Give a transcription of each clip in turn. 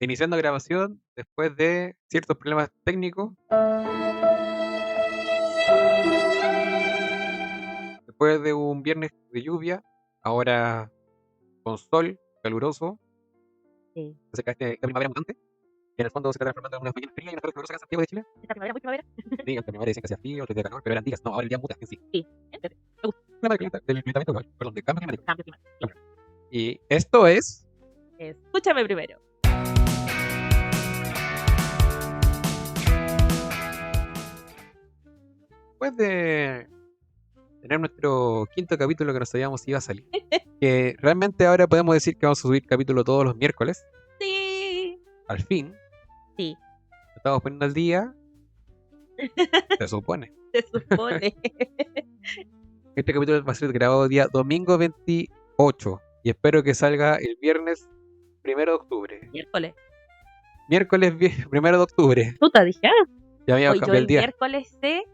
iniciando grabación después de ciertos problemas técnicos, después de un viernes de lluvia, ahora con sol caluroso, Sí. se cae esta primavera mutante, y en el fondo se está transformando en una pequeña fría y una tarde calurosa acá en Santiago de Chile. Esta primavera, muy primavera. Sí, en primavera dicen que hacía frío, otros de calor, pero eran días, no, ahora el día muta en sí. Sí, entiendo. Me gusta. Problema del calentamiento global, perdón, del cambio climático. Cambio climático. Sí. Claro. Y esto es Escúchame primero. después de tener nuestro quinto capítulo que no sabíamos si iba a salir. Que realmente ahora podemos decir que vamos a subir capítulo todos los miércoles. Sí. Al fin. Sí. Lo estamos poniendo al día. Se supone. Se supone. Este capítulo va a ser grabado día domingo 28. Y espero que salga el viernes 1 de octubre. Miércoles. Miércoles 1 de octubre. Puta, dije, Ya me iba a hoy yo cambiar el el día. miércoles sé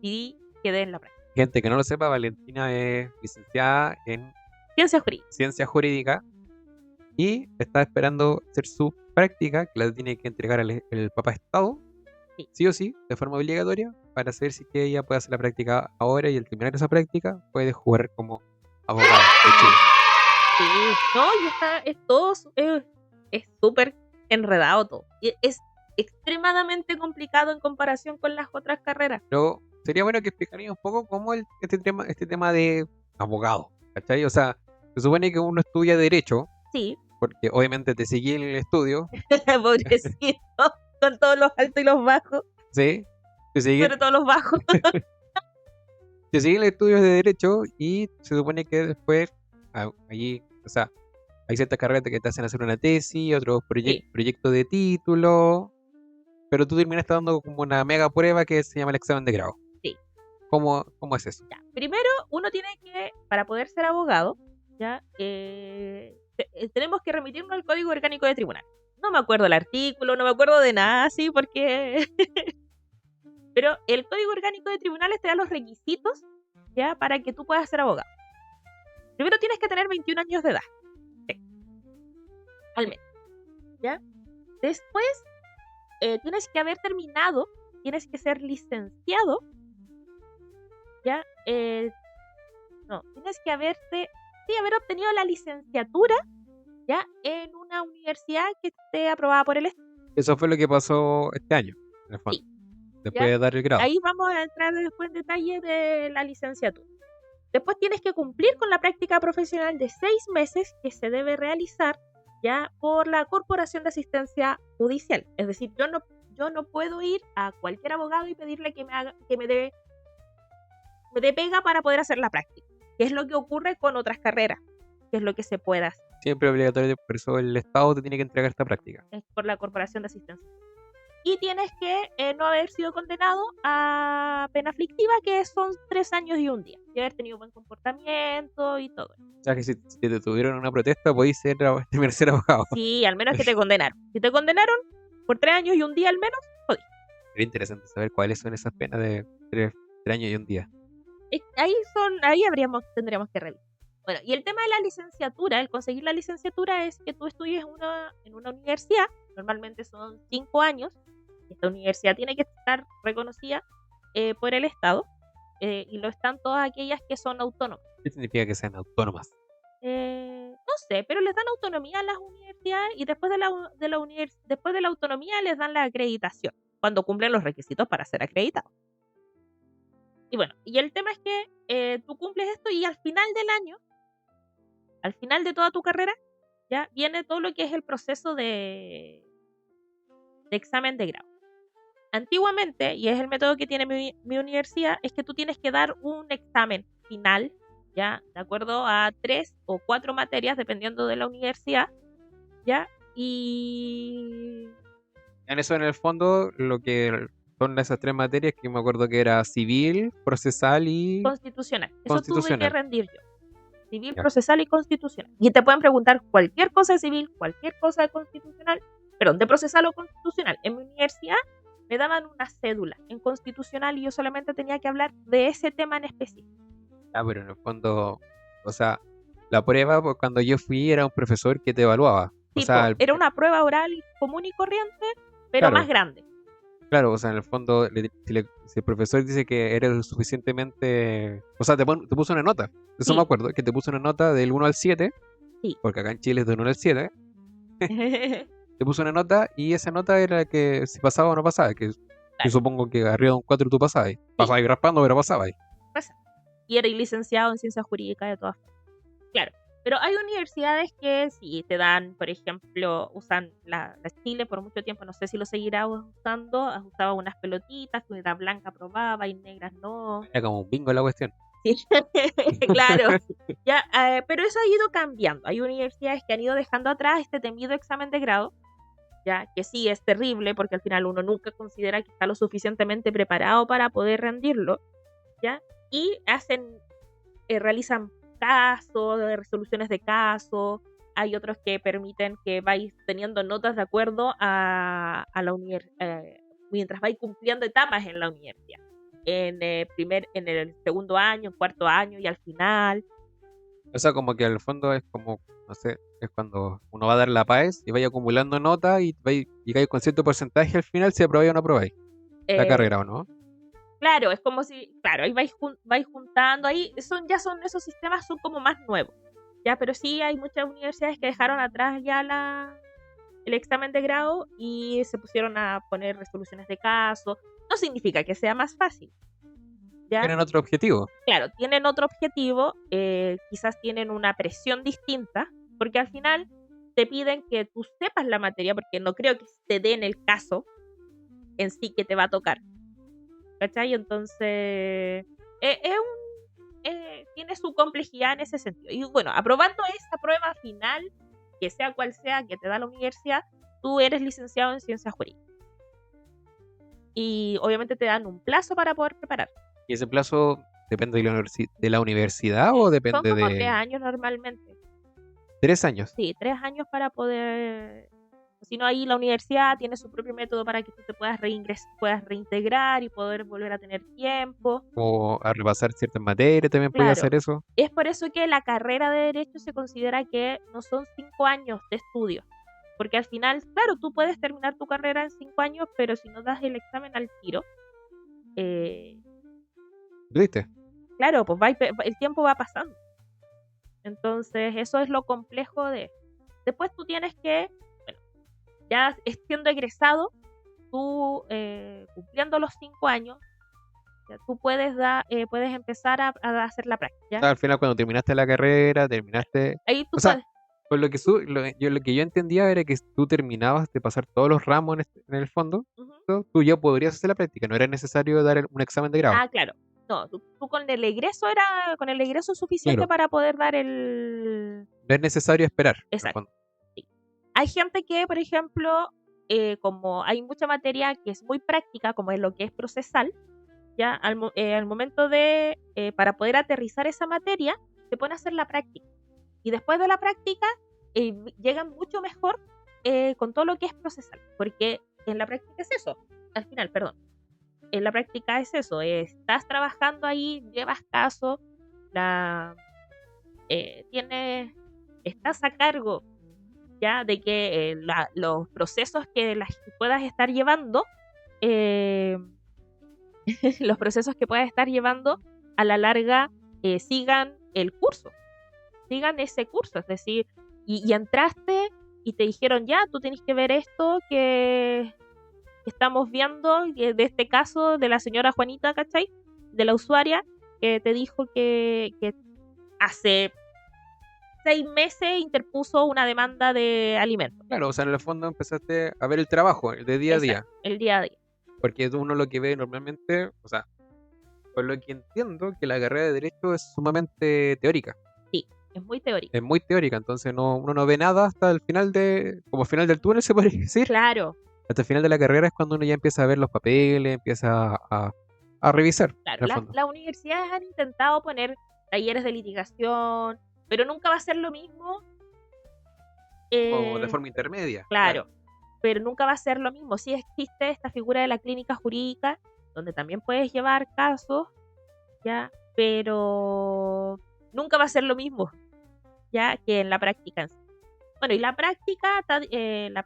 y quedé en la práctica. Gente que no lo sepa, Valentina es licenciada en Ciencias jurídicas. ciencia jurídica y está esperando hacer su práctica, que la tiene que entregar el Papa Estado, Sí. sí o sí, de forma obligatoria, para saber si que ella puede hacer la práctica ahora y al terminar esa práctica puede jugar como abogada de Chile. Sí. No, y es todo, es súper enredado todo. Y es extremadamente complicado en comparación con las otras carreras. Pero sería bueno que explicaría un poco cómo este tema de abogado, ¿cachai? O sea, se supone que uno estudia Derecho, Sí. porque obviamente te seguí en el estudio, Pobrecito. Con todos los altos y los bajos. ¿sí? Te seguí Sobre todo los bajos. te seguí en el estudio de Derecho y se supone que después, allí, o sea, hay ciertas carreras que te hacen hacer una tesis, otros Sí. proyectos de título, pero tú terminaste dando como una mega prueba que se llama el examen de grado. Sí. ¿Cómo es eso? Ya. Primero, uno tiene que, para poder ser abogado, ya tenemos que remitirnos al Código Orgánico de Tribunal. No me acuerdo el artículo, no me acuerdo de nada así, porque... Pero el Código Orgánico de Tribunales te da los requisitos, ya, para que tú puedas ser abogado. Primero tienes que tener 21 años de edad. Sí. Al menos. ¿Ya? Después, tienes que haber terminado, tienes que ser licenciado, ¿ya? No, tienes que haber obtenido la licenciatura, ¿ya? En una universidad que esté aprobada por el Estado. Eso fue lo que pasó este año, en el fondo, Sí. después ¿Ya? de dar el grado. Ahí vamos a entrar después en detalle de la licenciatura. Después tienes que cumplir con la práctica profesional de 6 meses que se debe realizar ya por la Corporación de Asistencia Judicial. Es decir, yo no puedo ir a cualquier abogado y pedirle que me dé pega para poder hacer la práctica. Que es lo que ocurre con otras carreras, que es lo que se puede hacer. Siempre obligatorio, por eso el Estado te tiene que entregar esta práctica. Es por la Corporación de Asistencia. Y tienes que no haber sido condenado a pena aflictiva, que son 3 años y 1 día. Y haber tenido buen comportamiento y todo. O sea que si te detuvieron en una protesta, podéis terminar ser abogado. Sí, al menos que te condenaron. Si te condenaron por 3 años y 1 día al menos, jodí. Sería interesante saber cuáles son esas penas de 3 años y 1 día. Ahí tendríamos que revisar. Bueno, y el tema de la licenciatura, el conseguir la licenciatura es que tú estudies en una universidad, normalmente son 5 años, esta universidad tiene que estar reconocida por el Estado, y lo están todas aquellas que son autónomas. ¿Qué significa que sean autónomas? No sé, pero les dan autonomía a las universidades y después después de la autonomía les dan la acreditación, cuando cumplen los requisitos para ser acreditados. Y bueno, y el tema es que tú cumples esto y al final del año, al final de toda tu carrera, ya viene todo lo que es el proceso de examen de grado. Antiguamente, y es el método que tiene mi universidad, es que tú tienes que dar un examen final, ya, de acuerdo a 3 o 4 materias, dependiendo de la universidad, ya, y... En eso, en el fondo, lo que son esas 3 materias que me acuerdo que era civil, procesal y constitucional. Eso tuve que constitucional. rendir yo. Civil, Ya. procesal y constitucional. Y te pueden preguntar cualquier cosa de civil, cualquier cosa de constitucional, perdón, de procesal o constitucional. En mi universidad me daban una cédula en constitucional y yo solamente tenía que hablar de ese tema en específico. Ah, pero en el fondo, o sea, la prueba, pues, cuando yo fui, era un profesor que te evaluaba. O Tipo, sea, era una prueba oral común y corriente, pero claro, más grande. claro, o sea, en el fondo, si el profesor dice que eres lo suficientemente, o sea, te puso una nota, eso me Sí, acuerdo, que te puso una nota del 1 al 7, sí. porque acá en Chile es del 1 al 7, te puso una nota y esa nota era que si pasaba o no pasaba, que yo Claro, supongo que arriba de un 4 tú pasabas, sí, pasabas raspando, pero pasabas. pasa. Y era licenciado en ciencias jurídicas de todas formas. Claro. Pero hay universidades que sí te dan, por ejemplo, usan la Chile por mucho tiempo, no sé si lo seguirá usando, usaba unas pelotitas, que era blanca aprobaba y negras no. Era como un bingo la cuestión. Sí, claro. Ya, pero eso ha ido cambiando. Hay universidades que han ido dejando atrás este temido examen de grado, ya que sí es terrible porque al final uno nunca considera que está lo suficientemente preparado para poder rendirlo, ya, y realizan casos, resoluciones de casos. Hay otros que permiten que vais teniendo notas de acuerdo a la mientras vais cumpliendo etapas en la universidad. En el segundo año, en cuarto año y al final. O sea, como que al fondo es como, no sé, es cuando uno va a dar la PAES y vaya acumulando notas y llegáis con cierto porcentaje al final si aprobáis o no aprobáis la eh, carrera o no. claro, es como si, claro, ahí vais juntando, ahí son esos sistemas son como más nuevos, ya, pero sí hay muchas universidades que dejaron atrás ya el examen de grado y se pusieron a poner resoluciones de caso. No significa que sea más fácil, ¿ya? Tienen otro objetivo. Claro, tienen otro objetivo, quizás tienen una presión distinta, porque al final te piden que tú sepas la materia, porque no creo que te den el caso en sí que te va a tocar, ¿cachai? Entonces, tiene su complejidad en ese sentido. Y bueno, aprobando esa prueba final, que sea cual sea que te da la universidad, tú eres licenciado en ciencias jurídicas. Y obviamente te dan un plazo para poder preparar. ¿Y ese plazo depende de de la universidad o Son depende como 3 de años normalmente. 3 años? Sí, 3 años para poder. Si no, ahí la universidad tiene su propio método para que tú te puedas reintegrar y poder volver a tener tiempo. O a repasar ciertas materias también puede Claro. hacer eso. Es por eso que la carrera de Derecho se considera que no son 5 años de estudio. Porque al final, claro, tú puedes terminar tu carrera en 5 años, pero si no das el examen al tiro, eh, ¿Viste? claro, pues el tiempo va pasando. Entonces, eso es lo complejo de. Después tú tienes que, bueno, ya siendo egresado, tú cumpliendo los 5 años, ya, tú puedes empezar a hacer la práctica. O sea, al final cuando terminaste la carrera, terminaste... Ahí tú O sea, puedes. por lo que yo entendía era que tú terminabas de pasar todos los ramos en el fondo, Ujú. tú ya podrías hacer la práctica, no era necesario dar un examen de grado. Ah, claro. No, tú con el egreso suficiente Claro, para poder dar el. no es necesario esperar, en el Exacto. fondo. Sí. Hay gente que, por ejemplo, como hay mucha materia que es muy práctica, como es lo que es procesal, ya al momento de, para poder aterrizar esa materia, se pone a hacer la práctica. Y después de la práctica, llegan mucho mejor con todo lo que es procesal, porque en la práctica es eso, al final, perdón. En la práctica es eso, estás trabajando ahí, llevas caso, la, tienes, estás a cargo ya de que los procesos que las puedas estar llevando, eh, los procesos que puedas estar llevando a la larga sigan el curso, sigan ese curso, es decir, y entraste y te dijeron ya, tú tienes que ver esto que estamos viendo de este caso de la señora Juanita, ¿cachai? De la usuaria que te dijo que hace 6 meses interpuso una demanda de alimentos. Claro, o sea, en el fondo empezaste a ver el trabajo, el de día a día, Exacto, el día a día. porque uno lo que ve normalmente, o sea, por lo que entiendo, que la carrera de Derecho es sumamente teórica, Sí, es muy teórico. es muy teórica, entonces uno no ve nada hasta el final como final del túnel se podría decir. Claro, Hasta el final de la carrera es cuando uno ya empieza a ver los papeles, empieza a revisar, claro. en el fondo. Las universidades han intentado poner talleres de litigación, pero nunca va a ser lo mismo. O de eh, forma intermedia, claro, pero nunca va a ser lo mismo. Sí existe esta figura de la clínica jurídica, donde también puedes llevar casos, ya, pero nunca va a ser lo mismo, ya, que en la práctica en sí. Bueno, y las CAJ, las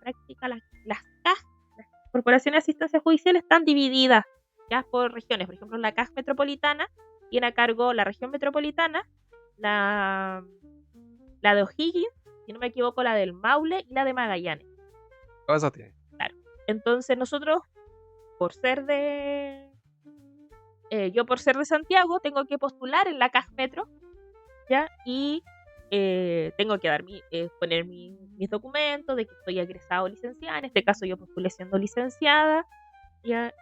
corporaciones de asistencia judicial están divididas ya por regiones. Por ejemplo, la CAJ metropolitana tiene a cargo la región metropolitana, la, la de O'Higgins, si no me equivoco, la del Maule y la de Magallanes. Todo eso tiene. Claro. Entonces nosotros, por ser yo por ser de Santiago, tengo que postular en la CAJ Metro, ¿ya? Y tengo que poner mis documentos de que estoy egresado o licenciada. En este caso yo postulé siendo licenciada, ¿ya?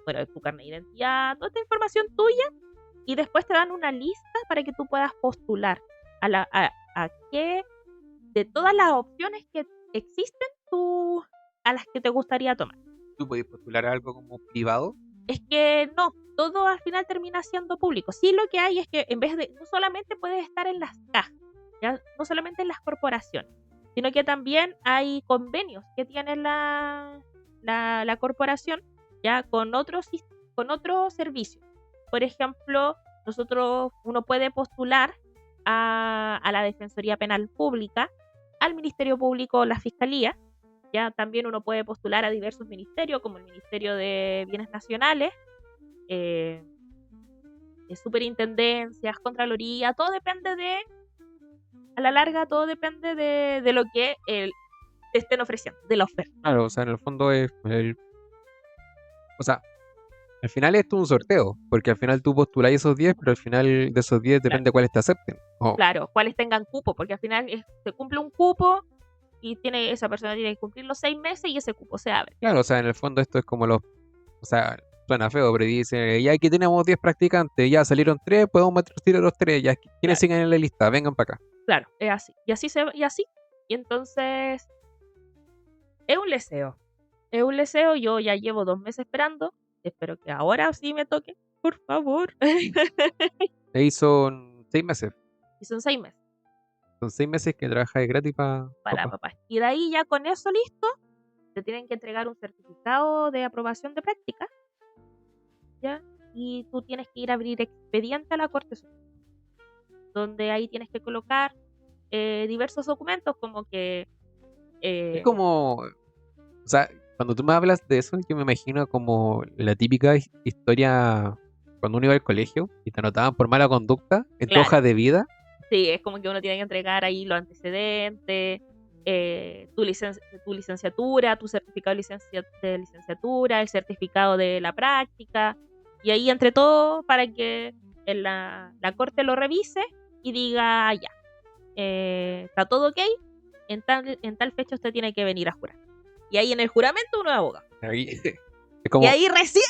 Bueno, tu carnet de identidad, toda esta información tuya, y después te dan una lista para que tú puedas postular a qué de todas las opciones que existen a las que te gustaría tomar. ¿Tú podés postular algo como privado? Es que no, todo al final termina siendo público. Sí, lo que hay es que en vez de, no solamente puedes estar en las cajas, ¿ya? No solamente en las corporaciones, sino que también hay convenios que tiene la corporación, ya con otros servicios. Por ejemplo, uno puede postular a la Defensoría Penal Pública, al Ministerio Público o la Fiscalía. Ya también uno puede postular a diversos ministerios, como el Ministerio de Bienes Nacionales, de superintendencias, contraloría, todo depende a la larga, todo depende de lo que te estén ofreciendo, de la oferta. Claro, o sea, en el fondo o sea, al final esto es un sorteo, porque al final tú postulas esos 10, pero al final de esos 10 depende Claro. cuáles te acepten. Claro, cuáles tengan cupo, porque al final se cumple un cupo y esa persona tiene que cumplir los 6 meses y ese cupo se abre. Claro, o sea, en el fondo esto es como o sea, suena feo, pero dice, ya aquí tenemos 10 practicantes, ya salieron 3, podemos meter a los 3, ya, ¿quiénes Claro. siguen en la lista? Vengan para acá. Claro, es así. Y así. Y entonces, es un leseo. Yo ya llevo 2 meses esperando. Espero que ahora sí me toque. Por favor. Ahí son 6 meses. Y son 6 meses Son 6 meses que trabajas gratis para papá. papá. Y de ahí ya con eso listo, te tienen que entregar un certificado de aprobación de práctica, ¿ya? Y tú tienes que ir a abrir expediente a la Corte Suprema, donde ahí tienes que colocar diversos documentos como que... Es como, o sea, cuando tú me hablas de eso, yo me imagino como la típica historia cuando uno iba al colegio y te anotaban por mala conducta en tu Claro. hoja de vida. Sí, es como que uno tiene que entregar ahí los antecedentes, tu licenciatura, tu certificado de licenciatura, el certificado de la práctica, y ahí entre todo para que la corte lo revise y diga, ya, está todo ok, en tal fecha usted tiene que venir a jurar. Y ahí en el juramento uno es abogado. Ahí, es como Y ahí recién...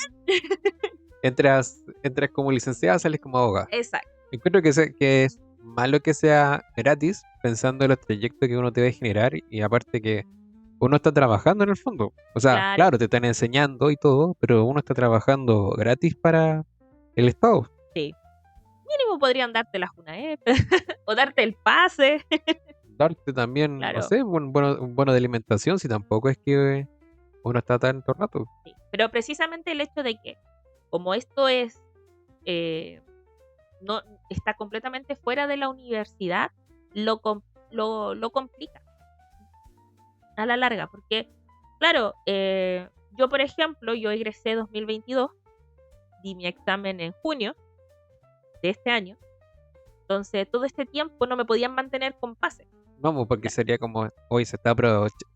entras como licenciada, sales como abogada. Exacto. Encuentro que es malo que sea gratis, pensando en los trayectos que uno te va a generar y aparte que uno está trabajando en el fondo. O sea, claro, te están enseñando y todo, pero uno está trabajando gratis para el Estado. Sí. Mínimo podrían darte la JUNAEP o darte el pase. Darte también, Claro. no sé, un bono de alimentación, si tampoco es que uno está tan todo el rato. Sí. Pero precisamente el hecho de que, como esto es no está completamente fuera de la universidad, lo complica a la larga, porque claro, yo por ejemplo, yo egresé 2022, di mi examen en junio de este año, entonces todo este tiempo no me podían mantener con pase. Vamos, porque sería como, hoy se está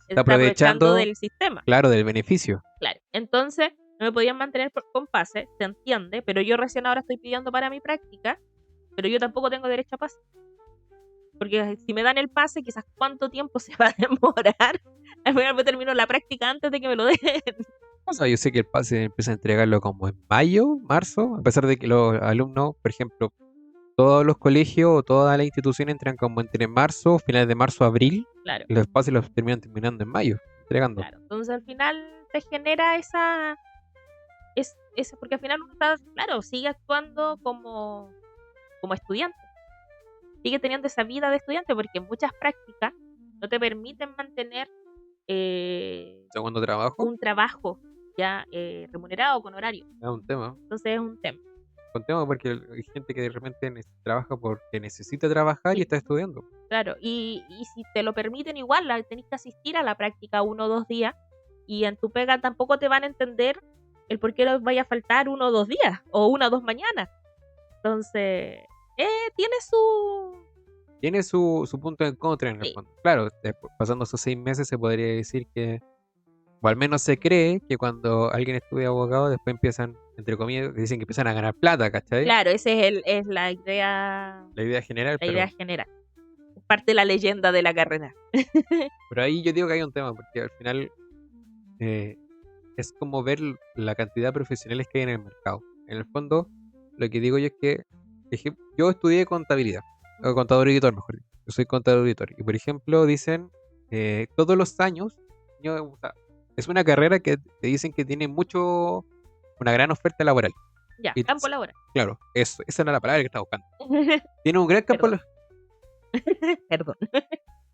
está aprovechando del sistema. Claro, del beneficio. Claro, entonces no me podían mantener con pase, se entiende, pero yo recién ahora estoy pidiendo para mi práctica, pero yo tampoco tengo derecho a pase. Porque si me dan el pase, quizás cuánto tiempo se va a demorar. Al final me termino la práctica antes de que me lo den. O sea, yo sé que el pase empieza a entregarlo como en mayo, marzo, a pesar de que los alumnos, por ejemplo, todos los colegios o todas las instituciones entran como entre marzo, finales de marzo, abril. Claro. Los pases los terminan terminando en mayo, entregando. Claro, entonces al final te genera esa porque al final uno está, claro, sigue actuando como estudiante. Sigue teniendo esa vida de estudiante porque muchas prácticas no te permiten mantener segundo trabajo. Un trabajo ya remunerado con horario. Es un tema. Entonces es un tema. contemos porque hay gente que de repente trabaja porque necesita trabajar y Sí, está estudiando. claro. Y si te lo permiten, igual tenés que asistir a la práctica 1 o 2 días. Y en tu pega tampoco te van a entender el por qué les vaya a faltar 1 o 2 días o 1 o 2 mañanas. Entonces, tiene su... Tiene su punto en contra en el Sí, fondo. Claro, pasando esos 6 meses se podría decir que, o al menos se cree que cuando alguien estudia abogado, después empiezan, entre comillas, dicen que empiezan a ganar plata, ¿cachai? claro, es la idea, La idea general, la idea general. Es parte de la leyenda de la carrera. pero ahí yo digo que hay un tema, porque al final eh, es como ver la cantidad de profesionales que hay en el mercado. En el fondo, lo que digo yo es que yo estudié contabilidad, o contador auditor, mejor dicho. Yo soy contador auditor. Y por ejemplo, dicen todos los años, o sea, es una carrera que te dicen que tiene una gran oferta laboral. Ya, Y campo laboral. claro, esa era la palabra que estaba buscando. Tiene un gran campo, Perdón. Perdón.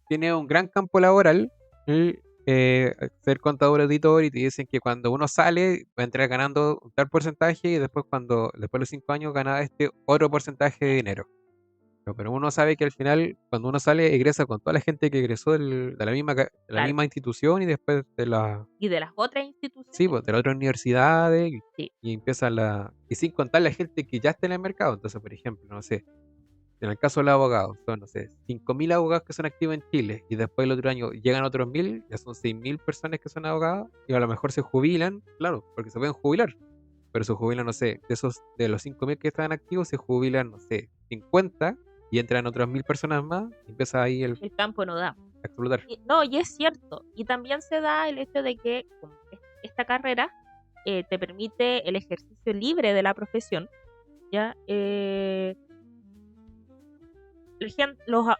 tiene un gran campo laboral el ser contador auditor, y te dicen que cuando uno sale va a entrar ganando un tal porcentaje y después después de los 5 años gana este otro porcentaje de dinero. Pero uno sabe que al final cuando uno sale egresa con toda la gente que egresó de la Claro. misma institución y después Y de las otras sí, instituciones. pues, de las otras universidades Sí. y empieza y sin contar la gente que ya está en el mercado. Entonces, por ejemplo, no sé, en el caso de los abogados, son, no sé, 5.000 abogados que son activos en Chile y después el otro año llegan otros 1.000, ya son 6.000 personas que son abogados y a lo mejor se jubilan, claro, porque se pueden jubilar, pero se jubilan, no sé, de los 5.000 que están activos, se jubilan, no sé, 50 y entran otras 1.000 personas más y empieza ahí El campo no da. a explotar. No, y es cierto. Y también se da el hecho de que como esta carrera te permite el ejercicio libre de la profesión. ¿Ya?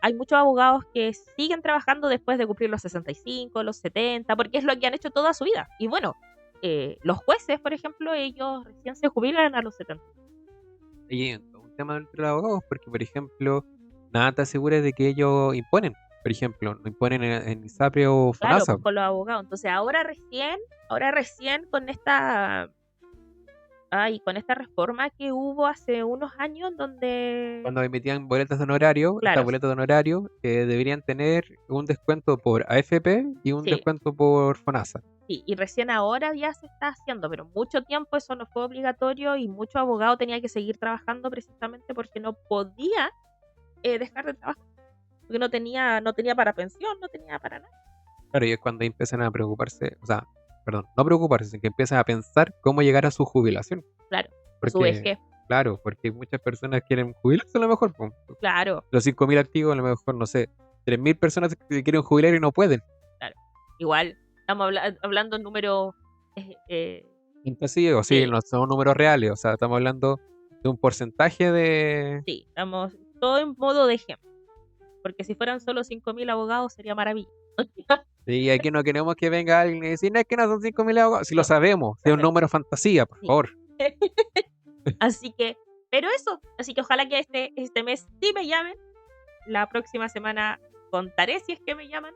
Hay muchos abogados que siguen trabajando después de cumplir los 65, los 70, porque es lo que han hecho toda su vida. Y bueno, los jueces, por ejemplo, ellos recién se jubilan a los 70. Y hay un tema entre los abogados, porque por ejemplo, nada te asegura de que ellos imponen. Por ejemplo, no imponen en ISAPRE o Claro, FONASA. pues con los abogados. Entonces ahora recién con esta reforma que hubo hace unos años donde, Cuando emitían boletas de honorario, estas claro, boletas de honorario deberían tener un descuento por AFP y un sí, descuento por FONASA. sí, y recién ahora ya se está haciendo, pero mucho tiempo eso no fue obligatorio y mucho abogado tenía que seguir trabajando precisamente porque no podía dejar de trabajar, porque no tenía para pensión, no tenía para nada. Claro, y es cuando empiezan a preocuparse, o sea, perdón, no preocuparse, sino que empiezan a pensar cómo llegar a su jubilación. Claro, su Porque, vejez, claro, porque muchas personas quieren jubilarse a lo mejor. Po. claro, Los 5.000 activos, a lo mejor, no sé, 3.000 personas que quieren jubilar y no pueden. claro. Igual estamos hablando en números, Entonces, o sí, sí, no son números reales, o sea, estamos hablando de un porcentaje de... sí, estamos todo en modo de ejemplo, porque si fueran solo 5.000 abogados sería maravilloso. Y aquí no queremos que venga alguien y decir, no, es que no son 5.000 abogados. Si lo No, sabemos, es un sabemos, número fantasía, por sí. favor. Así que, pero eso, así que ojalá que este mes sí me llamen. La próxima semana contaré si es que me llaman.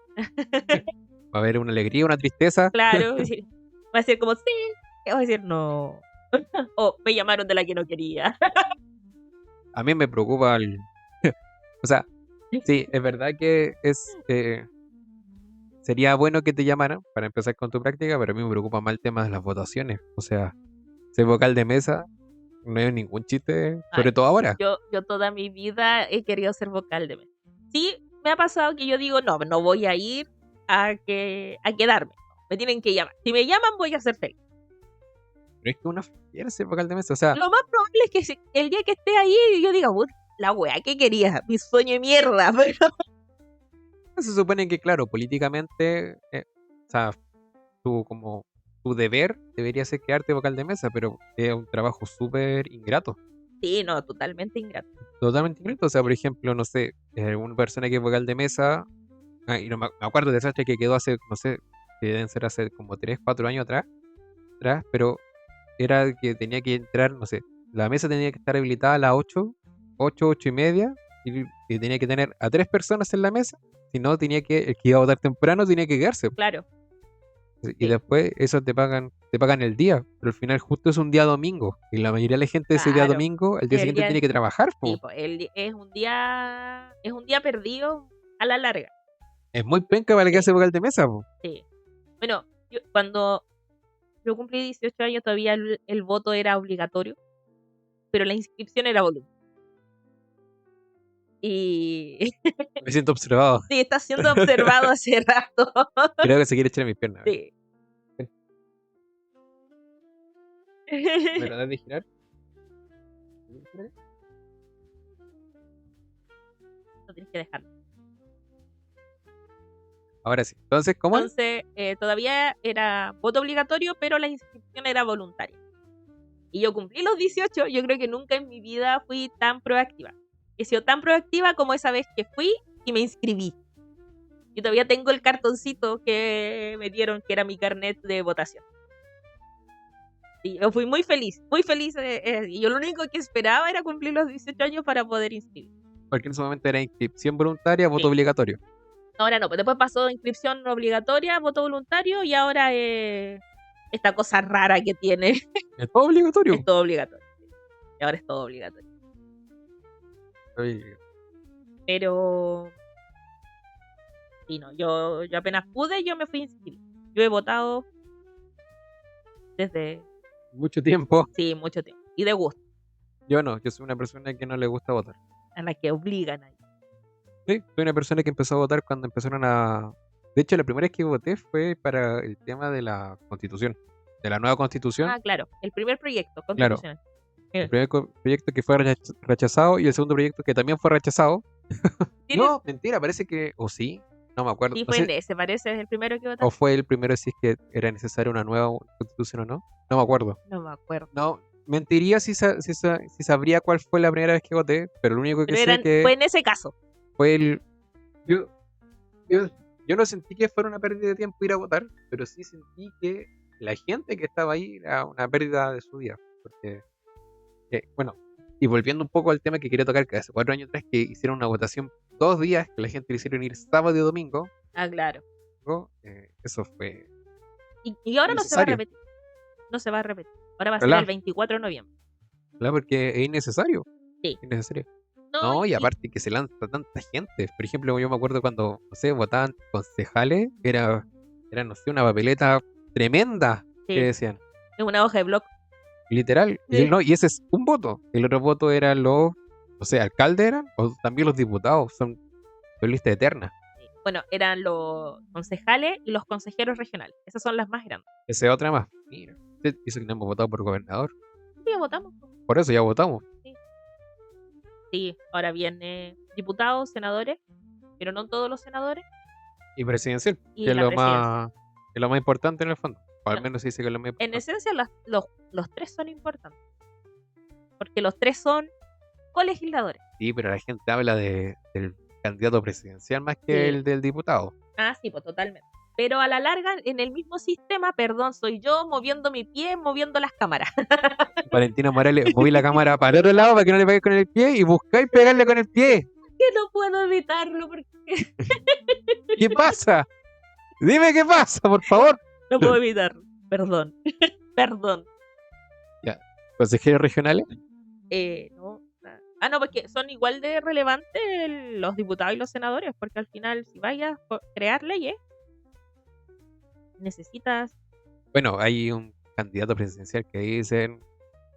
Va a haber una alegría, una tristeza. Claro, va a ser como sí, y voy a decir no. O me llamaron de la que no quería. A mí me preocupa O sea, sí, es verdad que sería bueno que te llamaran para empezar con tu práctica, pero a mí me preocupa más el tema de las votaciones. O sea, ser vocal de mesa no es ningún chiste, sobre Ay, todo ahora. yo toda mi vida he querido ser vocal de mesa. Sí, me ha pasado que yo digo, no voy a ir a quedarme. Me tienen que llamar. Si me llaman, voy a ser feliz. Pero es que uno quiere ser vocal de mesa. O sea, Lo más probable es que el día que esté ahí, yo diga, la wea, ¿qué quería? Mi sueño de mierda, pero se supone que, claro, políticamente, o sea, como tu deber debería ser quedarte vocal de mesa, pero es un trabajo súper ingrato. sí, no, totalmente ingrato. Totalmente ingrato. O sea, por ejemplo, no sé, una persona que es vocal de mesa, y no me acuerdo del desastre que quedó hace, no sé, que deben ser hace como 3 4 años atrás, pero era que tenía que entrar, no sé, la mesa tenía que estar habilitada a las 8 y media, y tenía que tener a 3 personas en la mesa, si no, el que iba a votar temprano tenía que quedarse. Claro. Y después eso te pagan el día, pero al final justo es un día domingo. Y la mayoría de la gente ese día Claro, domingo, el día es el siguiente día, tiene que trabajar, sí, po. pues, es un día perdido a la larga. Es muy penca para el que Sí, hace vocal de mesa, po. sí. Bueno, cuando yo cumplí 18 años todavía el voto era obligatorio, pero la inscripción era voluntaria. Y Me siento observado. sí, está siendo observado hace rato. Creo que se quiere echar en mis piernas. Sí. ¿Me lo das de girar? No tienes que dejarlo. Ahora sí. Entonces, ¿cómo es? Entonces, todavía era voto obligatorio, pero la inscripción era voluntaria. Y yo cumplí los 18, yo creo que nunca en mi vida fui tan proactiva. He sido tan proactiva como esa vez que fui y me inscribí. Yo todavía tengo el cartoncito que me dieron, que era mi carnet de votación. Y yo fui muy feliz, muy feliz. Y yo lo único que esperaba era cumplir los 18 años para poder inscribir. Porque en ese momento era inscripción voluntaria, voto Sí. obligatorio. Ahora no, pues después pasó inscripción obligatoria, voto voluntario y ahora esta cosa rara que tiene Es todo obligatorio. es todo obligatorio. Y ahora es todo obligatorio. Oye, Pero sí, no, yo apenas pude, yo me fui a inscribir. Yo he votado desde, mucho tiempo. sí, mucho tiempo. Y de gusto, Yo no, yo soy una persona que no le gusta votar. a la que obligan ahí. Sí, soy una persona que empezó a votar cuando empezaron a... De hecho, la primera vez que voté fue para el tema de la constitución, de la nueva constitución. Ah, claro, el primer proyecto Claro, constitucional. el primer proyecto que fue rechazado y el segundo proyecto que también fue rechazado. ¿Tiene? No, mentira, parece que... O sí, no me acuerdo. Sí, No fue en sé, ese, parece, es el primero que o votaste. fue el primero si es que era necesaria una nueva constitución o no. No me acuerdo. No me acuerdo. No, mentiría si sabría cuál fue la primera vez que voté, pero lo único que Pero sé que fue en ese caso. fue el... Yo, yo, yo no sentí que fuera una pérdida de tiempo ir a votar, pero sí sentí que la gente que estaba ahí era una pérdida de su día. Porque, bueno, y volviendo un poco al tema que quería tocar, que hace 4 años atrás que hicieron una votación 2 días, que la gente le hicieron ir sábado y domingo, Ah, claro. eso fue Y ahora no se va a necesario, repetir. No se va a repetir. Ahora va a ser ¿verdad? el 24 de noviembre. ¿Verdad? Porque es innecesario. Sí. Innecesario. No, No, y aparte que se lanza tanta gente. Por ejemplo, yo me acuerdo cuando, no sé, votaban concejales, era no sé, una papeleta tremenda que sí, decían, es una hoja de blog. literal. Sí. Y ese es un voto. El otro voto eran los, no sé, alcaldes eran, o también los diputados, son lista eterna. Bueno, eran los concejales y los consejeros regionales. Esas son las más grandes. Esa es otra más. Mira, usted dice que no hemos votado por gobernador. Sí, ya votamos. Por eso ya votamos. Sí, ahora viene diputados, senadores, pero no todos los senadores. Y presidencial, Y que es la lo presidencia. es lo más importante en el fondo. O al No, menos se dice que es lo más en importante. esencia, los tres son importantes. Porque los tres son colegisladores. Sí, pero la gente habla del candidato presidencial más que Sí. el del diputado. Ah, sí, pues totalmente. Pero a la larga, en el mismo sistema, perdón, soy yo moviendo mi pie, moviendo las cámaras. Valentina Morales, moví la cámara para el otro lado para que no le pegues con el pie y buscáis pegarle con el pie. Que no puedo evitarlo porque ¿Qué pasa? Dime qué pasa, por favor. no puedo evitarlo. Perdón. Perdón. Consejeros regionales. No. Ah, no, porque son igual de relevantes los diputados y los senadores, porque al final, si vayas a crear leyes, necesitas. Bueno, hay un candidato presidencial que dicen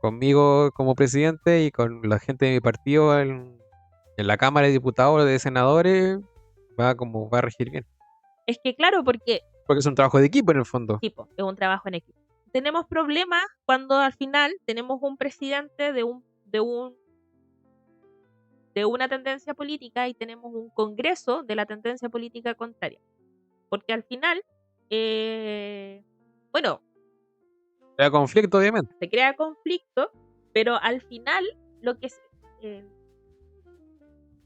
conmigo como presidente y con la gente de mi partido en la Cámara de Diputados o de Senadores va a regir bien. Es que, claro, porque Porque es un trabajo de equipo en el fondo. tipo, es un trabajo en equipo. Tenemos problemas cuando al final tenemos un presidente de una tendencia política y tenemos un congreso de la tendencia política contraria. Porque al final, bueno, Hay conflicto, obviamente. se crea conflicto, pero al final lo que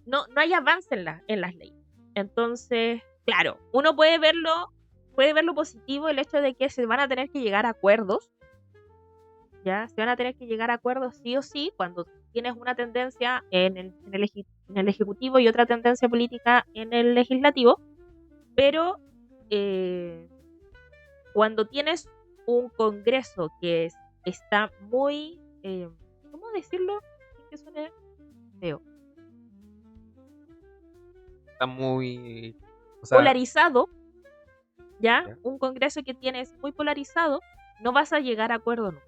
no hay avance en las leyes. Entonces, claro, uno puede verlo positivo el hecho de que se van a tener que llegar a acuerdos. Ya, se van a tener que llegar a acuerdos sí o sí cuando tienes una tendencia en el Ejecutivo y otra tendencia política en el Legislativo, pero cuando tienes un congreso que está muy, ¿cómo decirlo? Sin que suene feo. Está muy... O sea, Polarizado, ¿ya? ya. Un congreso que tienes muy polarizado, no vas a llegar a acuerdo nunca.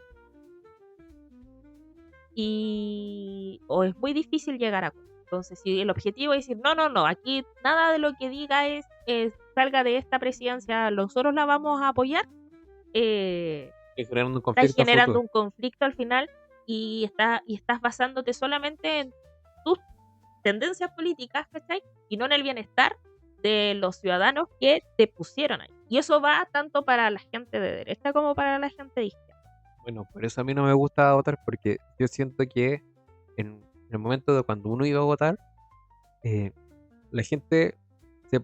O es muy difícil llegar a acuerdo. Entonces, si el objetivo es decir, no, aquí nada de lo que diga salga de esta presidencia, nosotros la vamos a apoyar, Generando un estás conflicto a generando futuro. un conflicto al final y estás basándote solamente en tus tendencias políticas, ¿cachai? Y no en el bienestar de los ciudadanos que te pusieron ahí. Y eso va tanto para la gente de derecha como para la gente de izquierda. Bueno, por eso a mí no me gusta votar, porque yo siento que en el momento de cuando uno iba a votar, eh, la gente se,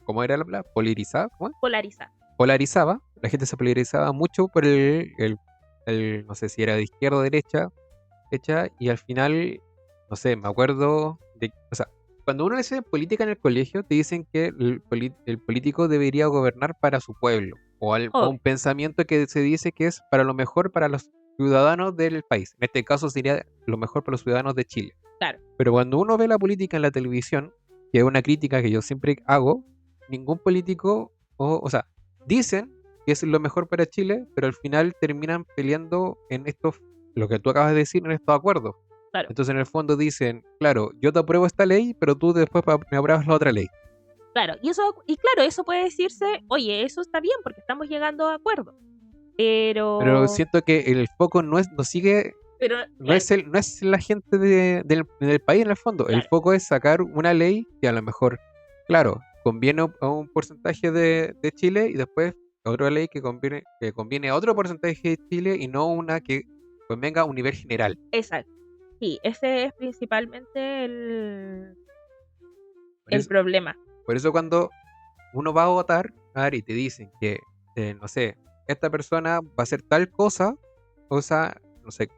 ¿cómo era la palabra? Polarizaba, ¿cómo es? Polarizar. Polarizaba, la gente se polarizaba mucho por no sé si era de izquierda o derecha, y al final, no sé, me acuerdo o sea, cuando uno hace política en el colegio, te dicen que el político debería gobernar para su pueblo, o un Obvio, pensamiento que se dice que es para lo mejor para los ciudadanos del país. En este caso sería lo mejor para los ciudadanos de Chile. claro. Pero cuando uno ve la política en la televisión, que es una crítica que yo siempre hago, ningún político, o sea, dicen que es lo mejor para Chile, pero al final terminan peleando en estos, lo que tú acabas de decir, en estos acuerdos. Claro, Entonces en el fondo dicen, claro, yo te apruebo esta ley, pero tú después me apruebas la otra ley. claro. Y claro, eso puede decirse, oye, eso está bien porque estamos llegando a acuerdo. Pero Pero, siento que el foco no sigue, pero, no es no es la gente del país en el fondo. El claro, foco es sacar una ley que a lo mejor, claro, conviene a un porcentaje de Chile y después otra ley que conviene a otro porcentaje de Chile y no una que convenga a un nivel general. exacto. Sí, ese es principalmente Por el eso, problema. por eso cuando uno va a votar, a ver, y te dicen que, no sé, esta persona va a hacer tal cosa, o sea, no sé,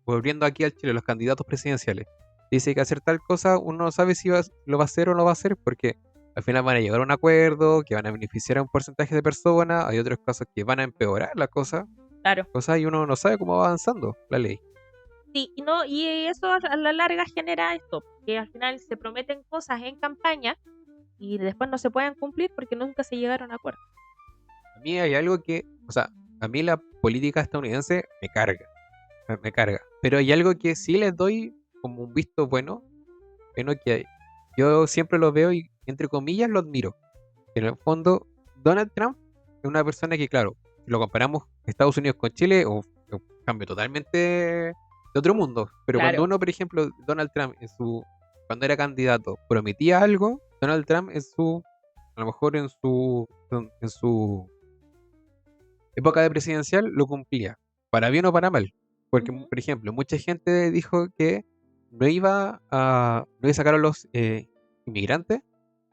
volviendo aquí al Chile, los candidatos presidenciales, dice que hacer tal cosa, uno no sabe si lo va a hacer o no lo va a hacer, porque al final van a llegar a un acuerdo, que van a beneficiar a un porcentaje de personas, hay otros casos que van a empeorar la cosa, Claro. y uno no sabe cómo va avanzando la ley. Sí, y no, y eso a la larga genera esto, que al final se prometen cosas en campaña y después no se pueden cumplir porque nunca se llegaron a acuerdo. A mí hay algo que, o sea, a mí la política estadounidense me carga, me carga, pero hay algo que sí les doy como un visto bueno que yo siempre lo veo y entre comillas lo admiro. En el fondo, Donald Trump es una persona que, claro, si lo comparamos Estados Unidos con Chile, un cambio totalmente de otro mundo. Pero cuando Claro, uno, por ejemplo, Donald Trump cuando era candidato prometía algo, Donald Trump a lo mejor en su época de presidencial lo cumplía, para bien o para mal. Porque, ujú, por ejemplo, mucha gente dijo que no iba a sacar a los inmigrantes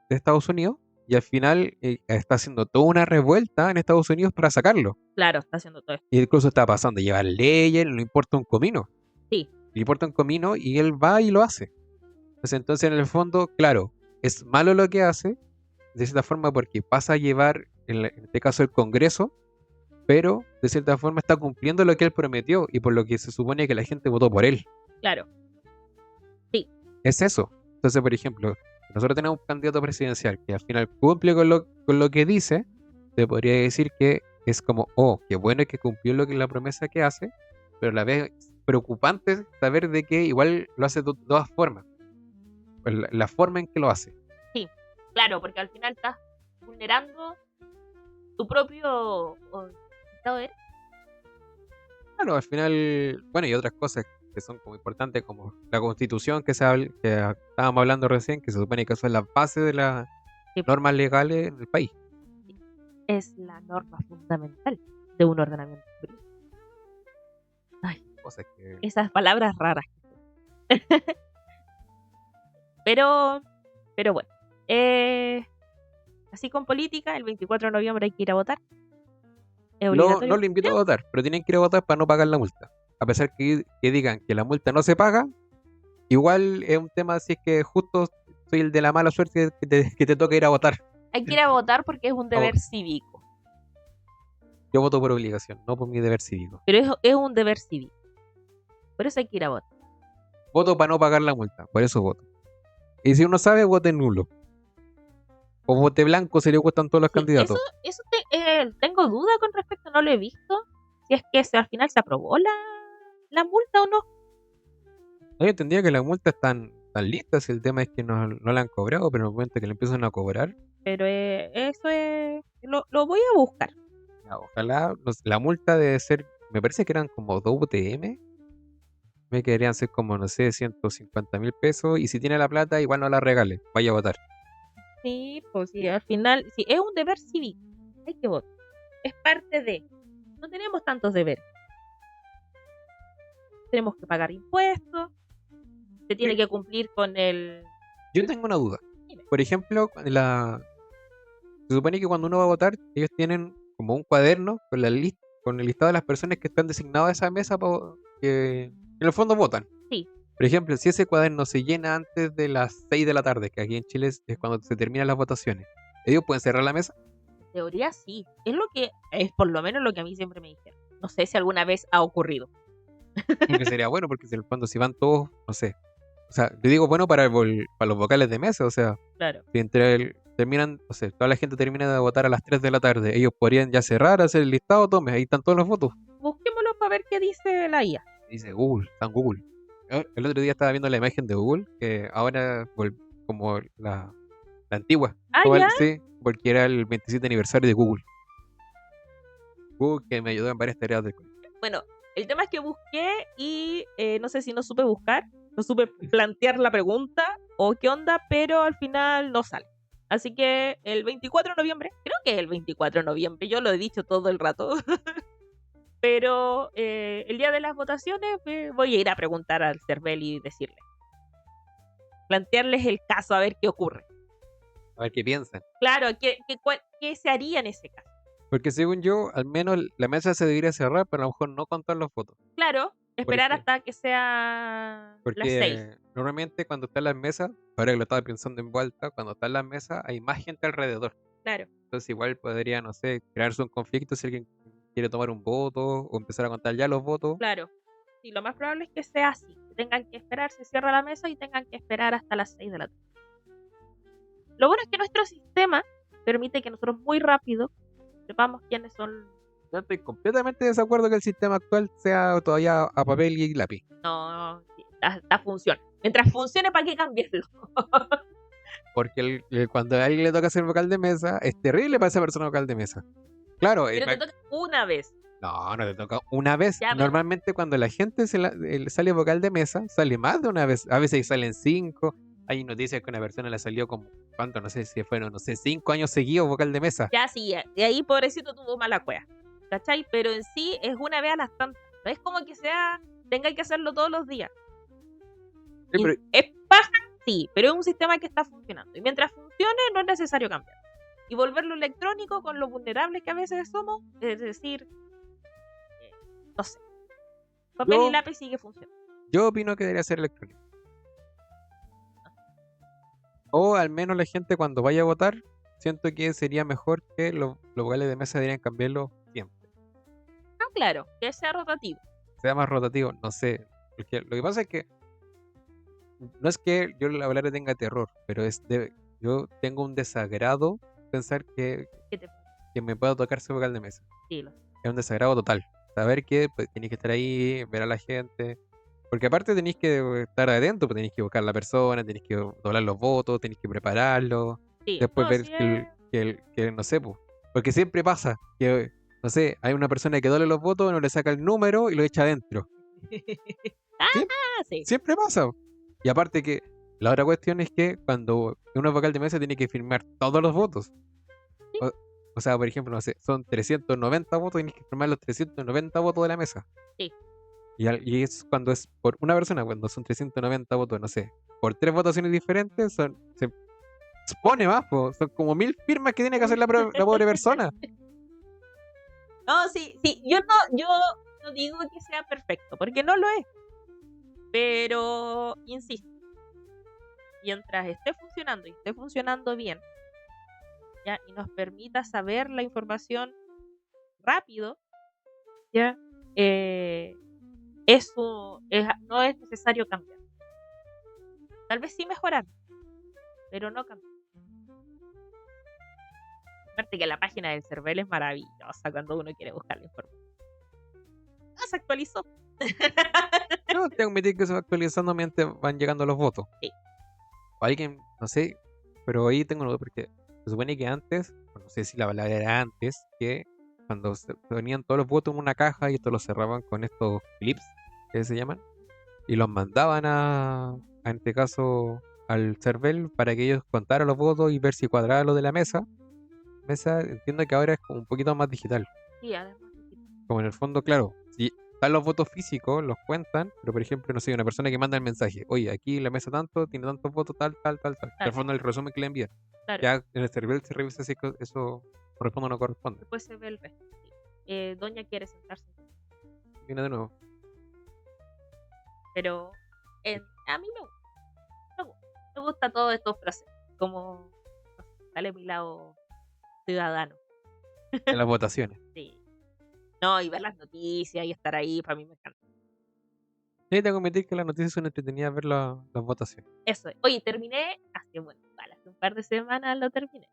de Estados Unidos y al final está haciendo toda una revuelta en Estados Unidos para sacarlo. claro, está haciendo todo esto. Y incluso está pasando a llevar leyes, no le importa un comino. Sí, Le importa un comino y él va y lo hace. Entonces, en el fondo, claro, es malo lo que hace, de cierta forma, porque pasa a llevar, en este caso, el Congreso, pero de cierta forma está cumpliendo lo que él prometió y por lo que se supone que la gente votó por él. claro, sí, Es eso. Entonces, por ejemplo, si nosotros tenemos un candidato presidencial que al final cumple con lo que dice, te podría decir que es como, oh, qué bueno que cumplió la promesa que hace, pero a la vez preocupante saber de que igual lo hace de todas formas, pues la forma en que lo hace. sí, claro, porque al final estás vulnerando tu propio estado de derecho. Claro, al final, bueno, y otras cosas que son como importantes, como la constitución que estábamos hablando recién, que se supone que eso es la base de las Sí, normas legales en el país. sí. Es la norma fundamental de un ordenamiento jurídico. Ay, Cosas que esas palabras raras. Pero, pero bueno, así con política, el 24 de noviembre hay que ir a votar. Es no obligatorio. le invito a votar, pero tienen que ir a votar para no pagar la multa. A pesar que digan que la multa no se paga, igual es un tema si es que justo soy el de la mala suerte que te toca ir a votar. Hay que ir a votar porque es un A vo- deber cívico. Yo voto por obligación, no por mi deber cívico. Pero es un deber cívico. Por eso hay que ir a votar. Voto para no pagar la multa, por eso voto. Y si uno sabe, vote nulo. O vote blanco, se le gustan todos los Sí, candidatos. eso tengo duda con respecto, no lo he visto. Si es que al final se aprobó la multa o no. No, yo entendía que las multas están listas, el tema es que no la han cobrado, pero en el momento que le empiezan a cobrar, Pero eso es. Lo voy a buscar. ya, ojalá la multa debe ser, me parece que eran como 2 UTM, me querían ser como, no sé, 150.000 pesos, y si tiene la plata, igual no la regale, vaya a votar. Sí, pues sí, al final, sí, es un deber cívico. Hay que votar. Es parte de. No tenemos tantos deberes. Tenemos que pagar impuestos. Se tiene que cumplir con el. Yo tengo una duda. Dime. Por ejemplo, se supone que cuando uno va a votar, ellos tienen como un cuaderno con con el listado de las personas que están designadas a esa mesa que en el fondo votan. Sí. Por ejemplo, si ese cuaderno se llena antes de las 6 de la tarde, que aquí en Chile es cuando se terminan las votaciones, ¿ellos pueden cerrar la mesa? En teoría sí. Es por lo menos lo que a mí siempre me dijeron. No sé si alguna vez ha ocurrido. Que sería bueno, porque en el fondo si van todos, no sé. O sea, yo digo bueno para los vocales de mesa, o sea, Claro. si terminan, no sé, toda la gente termina de votar a las 3 de la tarde, ellos podrían ya cerrar, hacer el listado, tome, ahí están todos los votos. Busquémoslo para ver qué dice la IA. Dice Google, está en Google. El otro día estaba viendo la imagen de Google, que ahora como la antigua. Ah, Igual, ya. sí, porque era el 27 aniversario de Google. Google que me ayudó en varias tareas del colegio. Bueno, el tema es que busqué y no sé si no supe buscar, no supe plantear la pregunta o qué onda, pero al final no sale. Así que el 24 de noviembre, creo que es el 24 de noviembre, yo lo he dicho todo el rato, pero el día de las votaciones voy a ir a preguntar al CERVEL y decirle, plantearles el caso a ver qué ocurre. A ver qué piensan. Claro, ¿qué se haría en ese caso? Porque según yo, al menos la mesa se debería cerrar, pero a lo mejor no contar los votos. Claro, esperar Porque, hasta que sea las 6. porque normalmente cuando están las mesas, ahora que lo estaba pensando en vuelta, cuando están las mesas hay más gente alrededor. Claro. Entonces igual podría, no sé, crearse un conflicto si alguien quiere tomar un voto o empezar a contar ya los votos. Claro. Sí, lo más probable es que sea así. Que tengan que esperar, se cierra la mesa y tengan que esperar hasta las 6 de la tarde. Lo bueno es que nuestro sistema permite que nosotros muy rápido sepamos quiénes son. Yo estoy completamente de desacuerdo que el sistema actual sea todavía a papel y lápiz. No, sí, funciona. Mientras funcione, ¿para qué cambiarlo? Porque cuando a alguien le toca ser vocal de mesa, es terrible para esa persona vocal de mesa. Claro, Pero te toca una vez. no te toca una vez. Ya, pero- Normalmente cuando la gente sale vocal de mesa, sale más de una vez. A veces salen 5. Hay noticias que una persona le salió como, ¿cuánto? No sé si fueron, no sé, 5 años seguidos vocal de mesa. Ya sí, de ahí pobrecito tuvo mala cueva. ¿Cachai? Pero en sí es una vez a las tantas. No es como que tenga que hacerlo todos los días. Sí, pero ¿Es paja? Sí, pero es un sistema que está funcionando. Y mientras funcione, no es necesario cambiar. Y volverlo electrónico con lo vulnerables que a veces somos, es decir, no sé. Papel y lápiz sigue funcionando. yo opino que debería ser electrónico. O al menos la gente cuando vaya a votar, siento que sería mejor que los vocales de mesa deberían cambiarlo siempre. Ah, claro, que sea rotativo. Sea más rotativo, no sé. Porque lo que pasa es que no es que yo la verdad le tenga terror, pero yo tengo un desagrado pensar que me pueda tocar ese vocal de mesa. Sí, Es un desagrado total. Saber que pues, tenéis que estar ahí, ver a la gente. Porque aparte tenéis que estar adentro, pues tenéis que buscar a la persona, tenéis que doblar los votos, tenéis que prepararlo. sí. Después No, ver sí que no sé, pues. Porque siempre pasa que, no sé, hay una persona que doble los votos, no le saca el número y lo echa adentro. sí. Siempre pasa. Y aparte que la otra cuestión es que cuando uno vocal de mesa tiene que firmar todos los votos. Sí. O sea, por ejemplo, no sé, son 390 votos, tienes que firmar los 390 votos de la mesa. Sí. Y es cuando es por una persona, cuando son 390 votos, no sé, por 3 votaciones diferentes, se expone más, po. Son como 1000 firmas que tiene que hacer la pobre persona. No, sí. Yo no digo que sea perfecto, porque no lo es. Pero, insisto, mientras esté funcionando bien, ¿ya? Y nos permita saber la información rápido, ¿ya? Eso no es necesario cambiar. Tal vez sí mejorar, pero no cambiar. Aparte que la página del CERVEL es maravillosa cuando uno quiere buscar la información. Ah, se actualizó. No, tengo que admitir que se va actualizando mientras van llegando los votos. Sí. O alguien, no sé, pero ahí tengo una duda porque se supone que antes, no sé si la palabra era antes, que cuando se venían todos los votos en una caja y esto lo cerraban con estos clips, que se llaman, y los mandaban en este caso, al CERVEL para que ellos contaran los votos y ver si cuadraba lo de la mesa. Entiendo que ahora es como un poquito más digital. Sí, además. Como en el fondo, claro, si están los votos físicos, los cuentan, pero por ejemplo, no sé, una persona que manda el mensaje, oye, aquí la mesa tanto, tiene tantos votos, tal, tal, tal, tal. En el Claro, fondo, el resumen que le envían. claro. Ya en el servidor se revisa si eso corresponde o no corresponde. Después se ve el resto. Sí. Doña quiere sentarse. Viene de nuevo. Pero a mí me gusta. Me gusta todos estos procesos. Como no sé, sale mi lado ciudadano. En las votaciones. Sí. No, y ver las noticias y estar ahí, para mí me encanta. Sí, tengo que admitir que las noticias son entretenidas ver las votaciones. Eso. Oye, terminé hace un par de semanas lo terminé.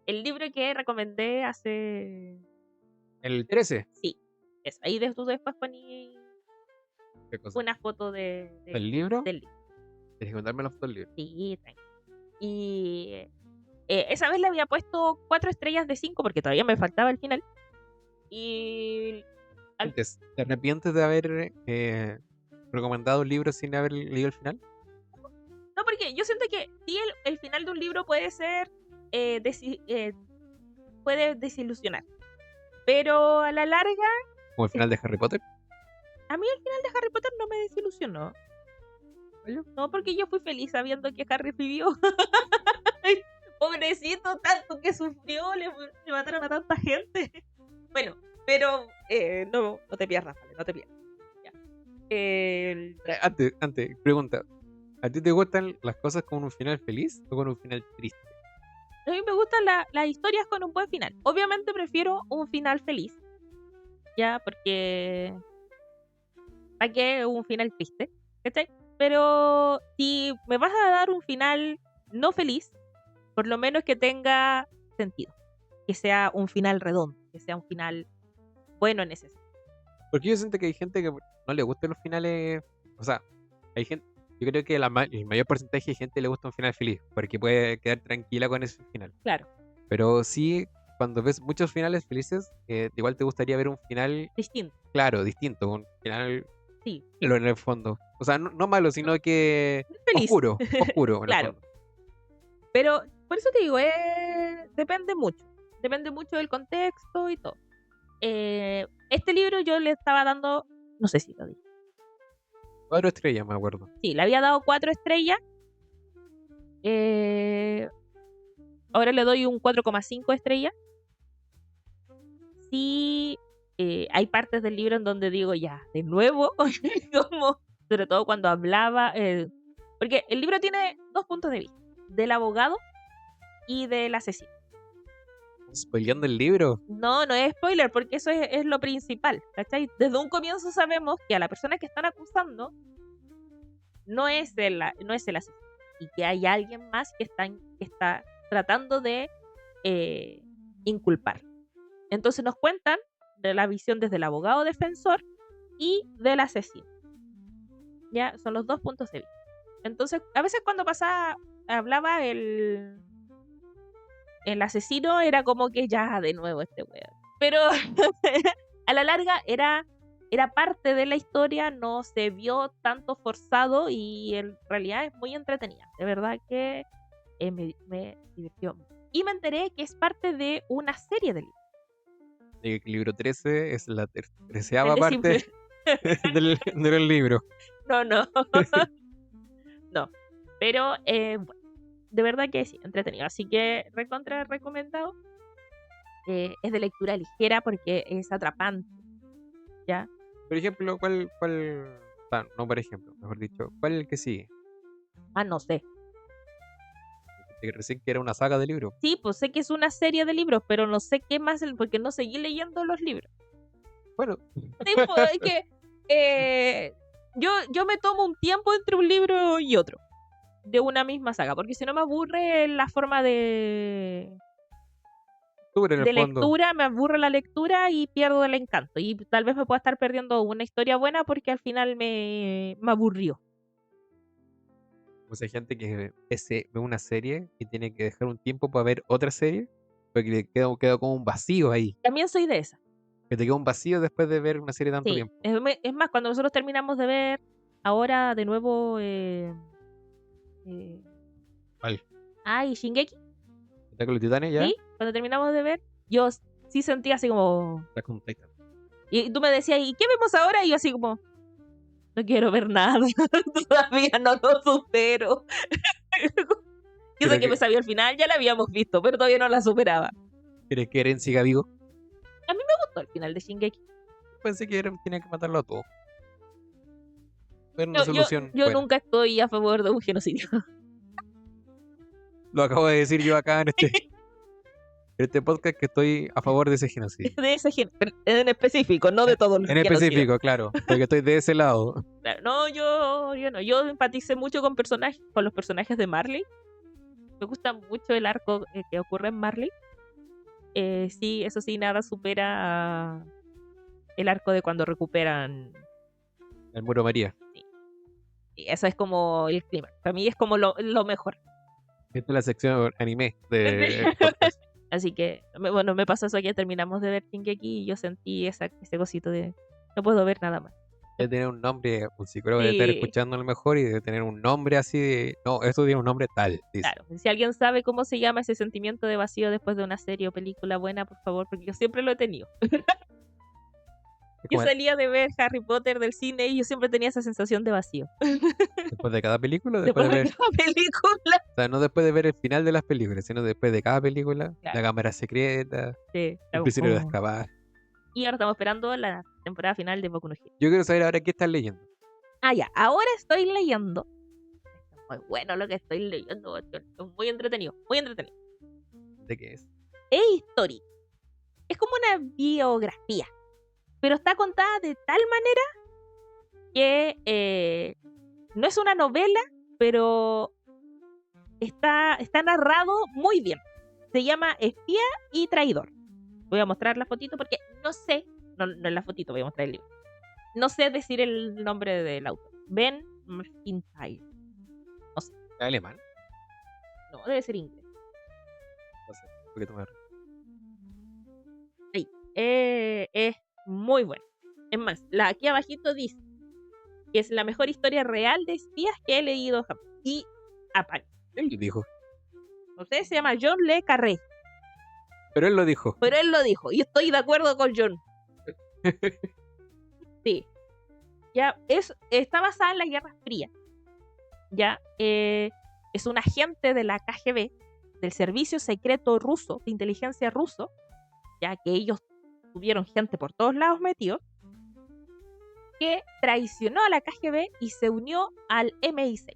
El libro que recomendé hace... ¿El 13? Sí. Eso. Ahí tú después poní ¿Qué cosa? una foto ¿El libro? del libro. Tienes que contarme la foto del libro. Sí, tranquilo. Y esa vez le había puesto 4 estrellas de 5 porque todavía me faltaba el final. Y Antes, ¿te arrepientes de haber recomendado un libro sin haber leído el final? no, porque yo siento que sí, el final de un libro puede ser puede desilusionar, pero a la larga ¿Como el final de Harry Potter? a mí el final de Harry Potter no me desilusionó. No, porque yo fui feliz sabiendo que Harry vivió. Pobrecito, tanto que sufrió, le mataron a tanta gente. Bueno, pero no te pierdas, vale, no te pierdas. Ya. Antes, pregunta. ¿A ti te gustan las cosas con un final feliz o con un final triste? A mí me gustan las historias con un buen final. Obviamente prefiero un final feliz. Ya, porque... ¿Para qué un final triste? ¿Cachai? Pero si me vas a dar un final no feliz, por lo menos que tenga sentido. Que sea un final redondo. Que sea un final bueno en ese sentido. Porque yo siento que hay gente que no le gustan los finales. O sea, hay gente. Yo creo que el mayor porcentaje de gente le gusta un final feliz. Porque puede quedar tranquila con ese final. Claro. Pero sí, cuando ves muchos finales felices, igual te gustaría ver un final. Distinto. Claro, distinto. Un final. Sí. Malo en el fondo. O sea, no malo, sino que. Feliz. Oscuro. Oscuro, en claro. el fondo. Pero por eso te digo, depende mucho. Depende mucho del contexto y todo. Este libro yo le estaba dando, no sé si lo dije. 4 estrellas, me acuerdo. Sí, le había dado 4 estrellas. Ahora le doy un 4,5 estrellas. Sí, hay partes del libro en donde digo ya, de nuevo, como, sobre todo cuando hablaba, porque el libro tiene 2 puntos de vista, del abogado y del asesino. ¿Spoileando el libro? No es spoiler, porque eso es lo principal, ¿cachai? Desde un comienzo sabemos que a la persona que están acusando no es el asesino, y que hay alguien más que está tratando de inculpar. Entonces nos cuentan de la visión desde el abogado defensor y del asesino. Ya, son los 2 puntos de vista. Entonces, a veces cuando hablaba el asesino, era como que ya de nuevo este weón. Pero a la larga era parte de la historia, no se vio tanto forzado y en realidad es muy entretenida. De verdad que me divirtió. Y me enteré que es parte de una serie de libros. El libro 13 es la 13ª parte del libro. No. No. Pero, bueno, de verdad que sí, entretenido. Así que recontra recomendado. Es de lectura ligera porque es atrapante. ¿Ya? Por ejemplo, ¿cuál? No, por ejemplo, mejor dicho, ¿cuál es el que sigue? No sé. que recién que era una saga de libros. Sí, pues sé que es una serie de libros, pero no sé qué más, porque no seguí leyendo los libros. Bueno. Sí, pues, es que yo me tomo un tiempo entre un libro y otro de una misma saga, porque si no me aburre la forma de lectura, me aburre la lectura y pierdo el encanto. Y tal vez me pueda estar perdiendo una historia buena porque al final me aburrió. O sea, hay gente que ve una serie y tiene que dejar un tiempo para ver otra serie porque le queda como un vacío ahí. También soy de esa. Que te queda un vacío después de ver una serie tanto tiempo. Es más, cuando nosotros terminamos de ver ahora de nuevo ¿Cuál? ¿y Shingeki? ¿Está con los titanes ya? Sí, cuando terminamos de ver, yo sí sentía así como... Está con Titan. Y tú me decías, ¿y qué vemos ahora? Y yo así como, no quiero ver nada, todavía no lo supero. Yo sé que me sabía al final, ya la habíamos visto, pero todavía no la superaba. ¿Quieres que Eren siga vivo? A mí me gustó el final de Shingeki. Pensé que Eren tenía que matarlo a todos. Era una solución. Yo nunca estoy a favor de un genocidio. Lo acabo de decir yo acá en este podcast, que estoy a favor de ese genocidio. De ese en específico, no de todos los En específico, claro, porque estoy de ese lado. Claro, no, yo no. Yo empaticé mucho con los personajes de Marley. Me gusta mucho el arco que ocurre en Marley. Sí, eso sí, nada supera el arco de cuando recuperan el Muro María. Sí. Y eso es como el clima. Para mí es como lo mejor. Esta es la sección anime de podcast. Así que, bueno, me pasó eso que terminamos de ver Shingeki y yo sentí ese cosito de no puedo ver nada más. Debe tener un nombre, un psicólogo debe estar escuchando a lo mejor y debe tener un nombre así de, no, esto tiene un nombre tal, dice. Claro, si alguien sabe cómo se llama ese sentimiento de vacío después de una serie o película buena, por favor, porque yo siempre lo he tenido. Yo salía de ver Harry Potter del cine y yo siempre tenía esa sensación de vacío. ¿Después de cada película? Después de cada película. O sea, no después de ver el final de las películas, sino después de cada película. Claro. La cámara secreta, el prisionero de Azkaban. Y ahora estamos esperando la temporada final de Boku no Hero. Yo quiero saber ahora qué estás leyendo. Ya, ahora estoy leyendo. Es muy bueno lo que estoy leyendo. Es muy entretenido, muy entretenido. ¿De qué es? Es History. Es como una biografía. Pero está contada de tal manera que no es una novela, pero está narrado muy bien. Se llama Espía y Traidor. Voy a mostrar la fotito porque no sé, no es la fotito, voy a mostrar el libro. No sé decir el nombre del autor. Ben McIntyre. No sé. ¿Es alemán? No, debe ser inglés. No sé, ¿por qué tú me Ahí. Es muy bueno. Es más, aquí abajito dice que es la mejor historia real de espías que he leído jamás. Y aparte. Él dijo. No sé, se llama John Le Carré. Pero él lo dijo. Y estoy de acuerdo con John. Sí. Ya, está basada en la Guerra Fría. Ya, es un agente de la KGB, del Servicio Secreto Ruso, de inteligencia ruso, ya que ellos tuvieron gente por todos lados metidos, que traicionó a la KGB y se unió al MI6.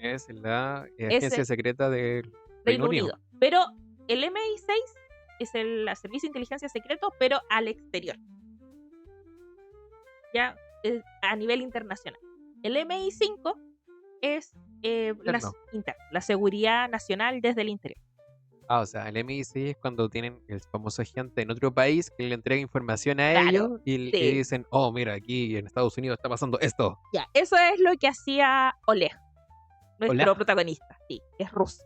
Es la agencia secreta del Reino Unido. Pero el MI6 es el servicio de inteligencia secreto, pero al exterior. Ya, a nivel internacional. El MI5 es la seguridad nacional desde el interior. O sea, el MI6 es cuando tienen el famoso agente en otro país que le entrega información a ellos y dicen, oh, mira, aquí en Estados Unidos está pasando esto. Ya, eso es lo que hacía Oleg, nuestro protagonista. Sí, es ruso.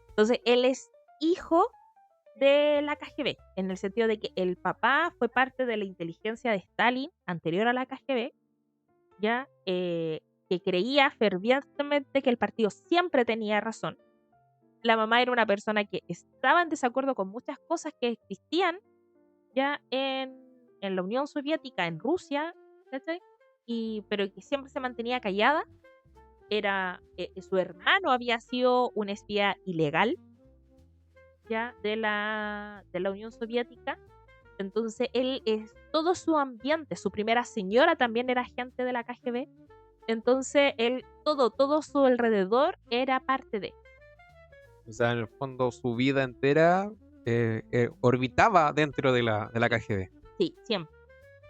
Entonces, él es hijo de la KGB, en el sentido de que el papá fue parte de la inteligencia de Stalin anterior a la KGB, ya que creía fervientemente que el partido siempre tenía razón. La mamá era una persona que estaba en desacuerdo con muchas cosas que existían ya en la Unión Soviética, en Rusia, ¿cachai? Pero que siempre se mantenía callada. Su hermano había sido un espía ilegal ya de la Unión Soviética. Entonces él todo su ambiente, su primera señora también era agente de la KGB. Entonces él todo su alrededor era parte de. O sea, en el fondo su vida entera orbitaba dentro de la KGB. Sí, siempre.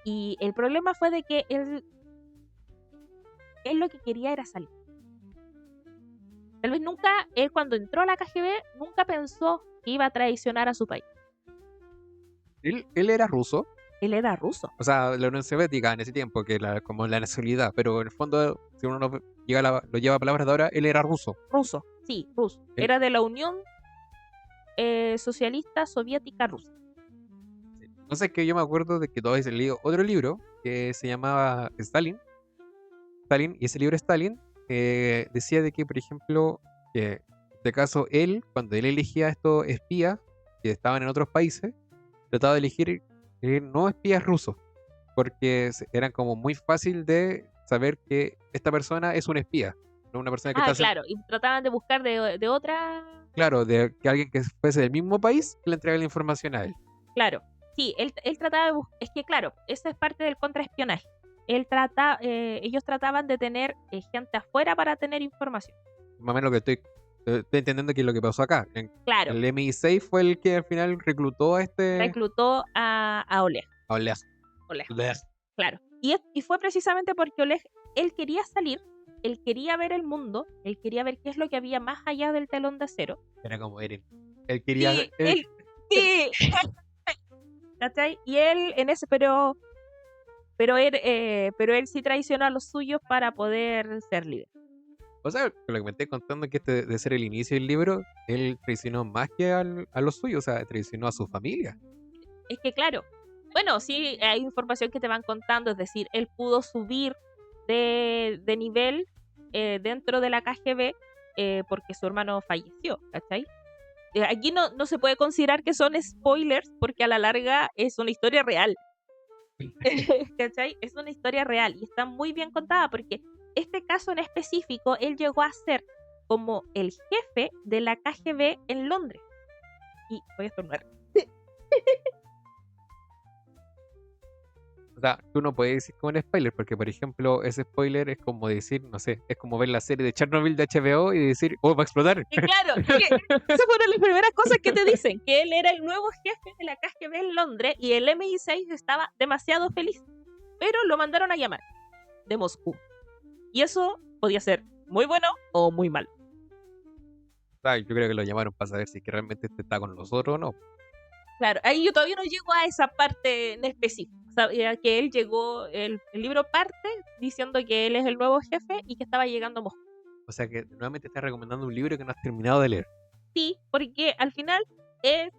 Y el problema fue de que él lo que quería era salir. Tal vez él cuando entró a la KGB, nunca pensó que iba a traicionar a su país. Él era ruso, Él era ruso. o sea, la Unión Soviética en ese tiempo, que era como la nacionalidad, pero en el fondo, si uno lo lleva a palabras de ahora, él era ruso. Ruso, sí, ruso. Él- Era de la Unión Socialista Soviética Rusa. Entonces que yo me acuerdo de que todavía he leído otro libro que se llamaba Stalin, y ese libro Stalin decía de que, por ejemplo, que en este caso él, cuando él elegía a estos espías que estaban en otros países, trataba de elegir no espías rusos, porque eran como muy fácil de saber que esta persona es un espía, no una persona que está Claro, y trataban de buscar de otra... claro, de que alguien que fuese del mismo país que le entregue la información a él. Claro, sí, él trataba de buscar... Es que claro, eso es parte del contraespionaje. Ellos trataban de tener gente afuera para tener información. Más o menos lo que estoy entendiendo que es lo que pasó acá. Claro. El MI6 fue el que al final reclutó a Reclutó a Oleg. A Oleg. Claro. Y fue precisamente porque Oleg, él quería salir, él quería ver el mundo, él quería ver qué es lo que había más allá del telón de acero. Era como Eren. Él quería... Sí, sí. ¿Cachai? Y él en ese, pero él sí traicionó a los suyos para poder ser libre. O sea, lo que me estoy contando que este de ser el inicio del libro, él traicionó más que a los suyos, o sea, traicionó a su familia. Es que claro, bueno, sí hay información que te van contando, es decir, él pudo subir de nivel dentro de la KGB porque su hermano falleció, ¿cachai? Aquí no se puede considerar que son spoilers porque a la larga es una historia real. ¿Cachai? Es una historia real y está muy bien contada porque este caso en específico, él llegó a ser como el jefe de la KGB en Londres. Y voy a estornudar. O sea, tú no puedes decir como un spoiler, porque por ejemplo, ese spoiler es como decir, no sé, es como ver la serie de Chernobyl de HBO y decir, oh, va a explotar. Y claro, esa fue una de las primeras cosas que te dicen, que él era el nuevo jefe de la KGB en Londres y el MI6 estaba demasiado feliz, pero lo mandaron a llamar de Moscú. Y eso podía ser muy bueno o muy malo. Yo creo que lo llamaron para saber si es que realmente este está con nosotros o no. Claro, ahí yo todavía no llego a esa parte en específico. Sabía que él llegó, el libro parte diciendo que él es el nuevo jefe y que estaba llegando a Moscú. O sea que nuevamente estás recomendando un libro que no has terminado de leer. Sí, porque al final es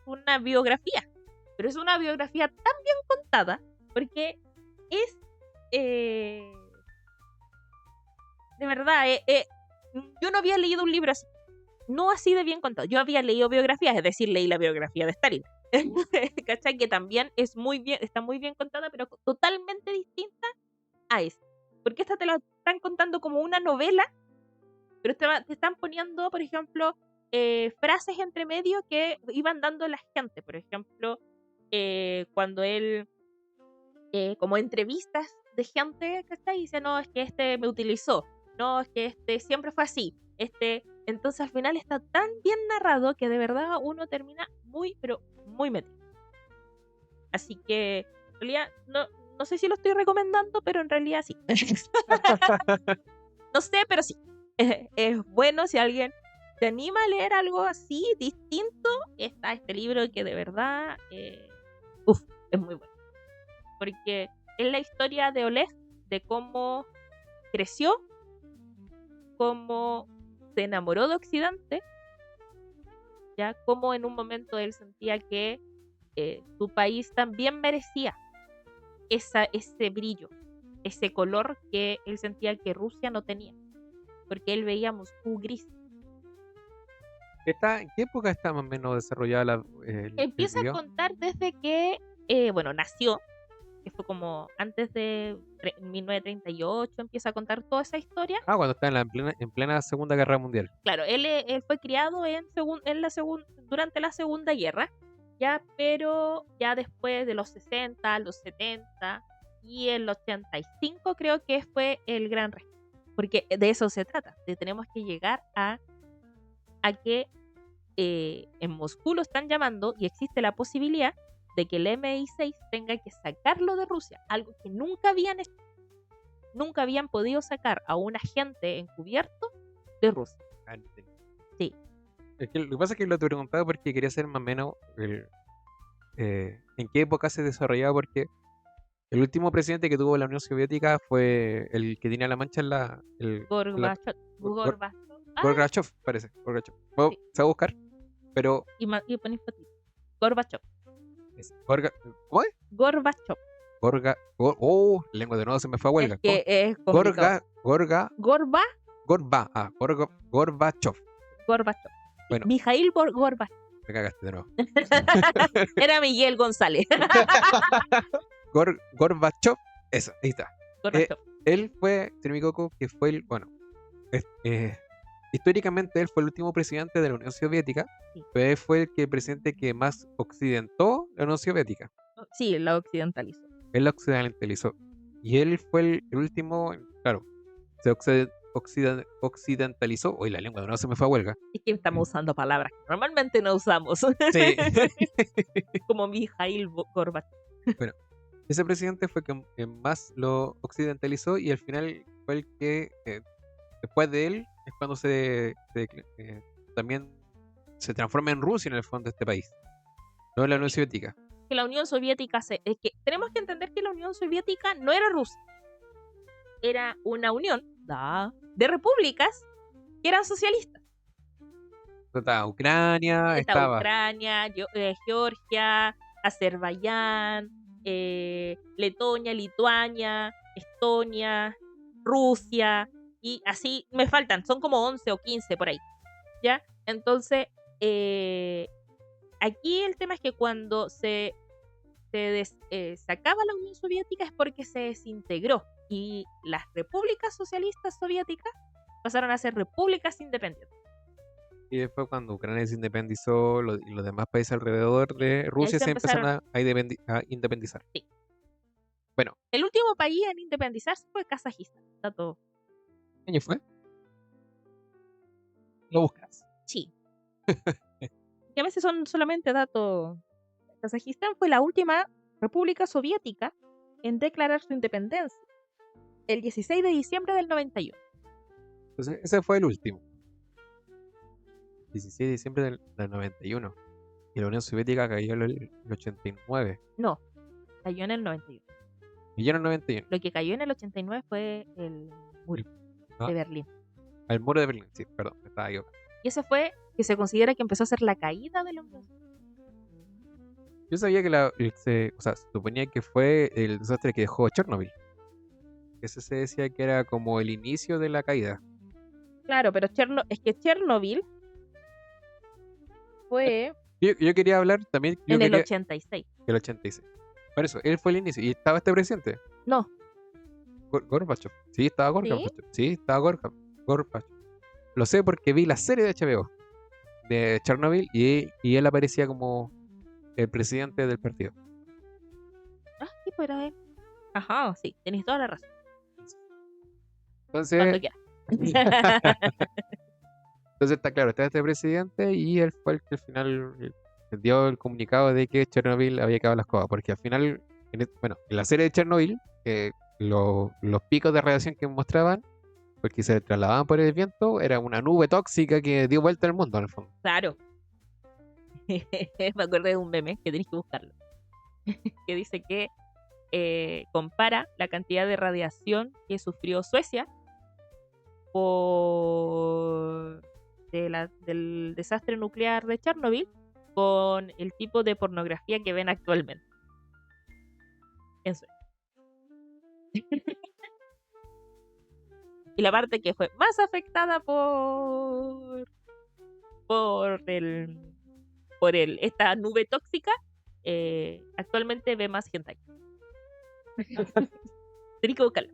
una biografía, pero es una biografía tan bien contada porque es de verdad, yo no había leído un libro así, no así de bien contado. Yo había leído biografías, es decir, leí la biografía de Stalin. ¿Cachai? Que también está muy bien contada, pero totalmente distinta a esta. Porque esta te la están contando como una novela, pero te están poniendo, por ejemplo, frases entre medio que iban dando la gente. Por ejemplo, cuando él, como entrevistas de gente, ¿cachai? Y dice, no, es que este me utilizó, no, es que este siempre fue así, entonces al final está tan bien narrado que de verdad uno termina muy, pero muy metido. Así que, en realidad, no sé si lo estoy recomendando, pero en realidad sí. No sé, pero sí. Es bueno si alguien se anima a leer algo así, distinto. Está este libro que de verdad, es muy bueno. Porque es la historia de Oleg, de cómo creció, cómo se enamoró de Occidente, ya como en un momento él sentía que su país también merecía ese brillo, ese color que él sentía que Rusia no tenía, porque él veía Moscú gris. ¿En qué época está más o menos desarrollada Empieza a contar desde que, nació, que fue como antes de 1938, empieza a contar toda esa historia. Cuando está en plena Segunda Guerra Mundial. Claro, él fue criado durante la Segunda Guerra, ya, pero ya después de los 60, los 70 y el 85 creo que fue el gran rescate, porque de eso se trata, de tenemos que llegar a a que en Moscú lo están llamando y existe la posibilidad de que el MI6 tenga que sacarlo de Rusia, algo que nunca habían hecho. Nunca habían podido sacar a un agente encubierto de Rusia. Sí. Es que lo que pasa es que lo te preguntaba porque quería saber más o menos en qué época se desarrollaba, porque el último presidente que tuvo la Unión Soviética fue el que tenía la mancha en la... Gorbachev, parece. Gorbachev. Bueno, Sí. se va a buscar, pero... Y ponéis fotito. Gorbachev. ¿Cómo es? Gorbachev. Lengua de nuevo se me fue a huelga. Es que es complicado. Gorbachev. Gorbachev. Bueno. Mikhail Gorbachev. Me cagaste de nuevo. Era Miguel González. Gorbachev. Eso, ahí está. Gorbachev. Él fue, si no me equivoco, que fue el... Bueno, históricamente él fue el último presidente de la Unión Soviética, Sí. pero él fue el presidente que más occidentó la Unión Soviética. Sí, la occidentalizó. Él la occidentalizó. Y él fue el último, claro, se occidentalizó. Hoy la lengua de nuevo se me fue a huelga. Es que estamos usando palabras que normalmente no usamos. Sí. Como Mikhail Gorbachev. Bueno, ese presidente fue que más lo occidentalizó y al final fue el que, después de él, es cuando también se transforma en Rusia en el fondo de este país, no en la Unión Soviética. Que la Unión Soviética es que tenemos que entender que la Unión Soviética no era Rusia. Era una unión de repúblicas que eran socialistas. Estaba Ucrania, Estaba Ucrania, Georgia, Azerbaiyán, Letonia, Lituania, Estonia, Rusia, y así me faltan, son como 11 o 15 por ahí, ¿ya? Entonces, aquí el tema es que cuando se acaba la Unión Soviética es porque se desintegró y las repúblicas socialistas soviéticas pasaron a ser repúblicas independientes. Y después cuando Ucrania se independizó y los demás países alrededor de Rusia se empezaron a independizar. Sí. Bueno. El último país en independizarse fue Kazajistán. Está todo. ¿Qué año fue? ¿Lo buscas? Sí. Que a veces son solamente datos. Kazajistán fue la última república soviética en declarar su independencia. El 16 de diciembre del 91. Entonces, ese fue el último. 16 de diciembre del 91. Y la Unión Soviética cayó en el 89. No, cayó en el 91. Cayó en el 91. Lo que cayó en el 89 fue el muro de Berlín. El muro de Berlín, sí, perdón, me estaba equivocando. Y ese fue que se considera que empezó a ser la caída de la Unión Soviética. Yo sabía que se suponía que fue el desastre que dejó Chernobyl. Ese se decía que era como el inicio de la caída. Claro, pero es que Chernobyl fue... Yo quería hablar también... En el 86. El 86. Por eso, él fue el inicio. ¿Y estaba este presidente? No. Gorbachev. Sí, estaba Gorbachev. ¿Sí? Sí, estaba Gorbachev. Lo sé porque vi la serie de HBO de Chernobyl y él aparecía como el presidente del partido. Ah, sí, pues era él. Ajá, sí, tenéis toda la razón. Entonces... Cuando quieras. Entonces está claro, está este presidente y él fue el que al final dio el comunicado de que Chernobyl había quedado las cosas, porque al final, en la serie de Chernobyl, los picos de radiación que mostraban, porque se trasladaban por el viento, era una nube tóxica que dio vuelta al mundo en el fondo. Claro. Me acuerdo de un meme que tenéis que buscarlo, que dice que compara la cantidad de radiación que sufrió Suecia del desastre nuclear de Chernobyl con el tipo de pornografía que ven actualmente en Suecia. Y la parte que fue más afectada por esta nube tóxica, actualmente ve más hentai. Tienes que buscarlo.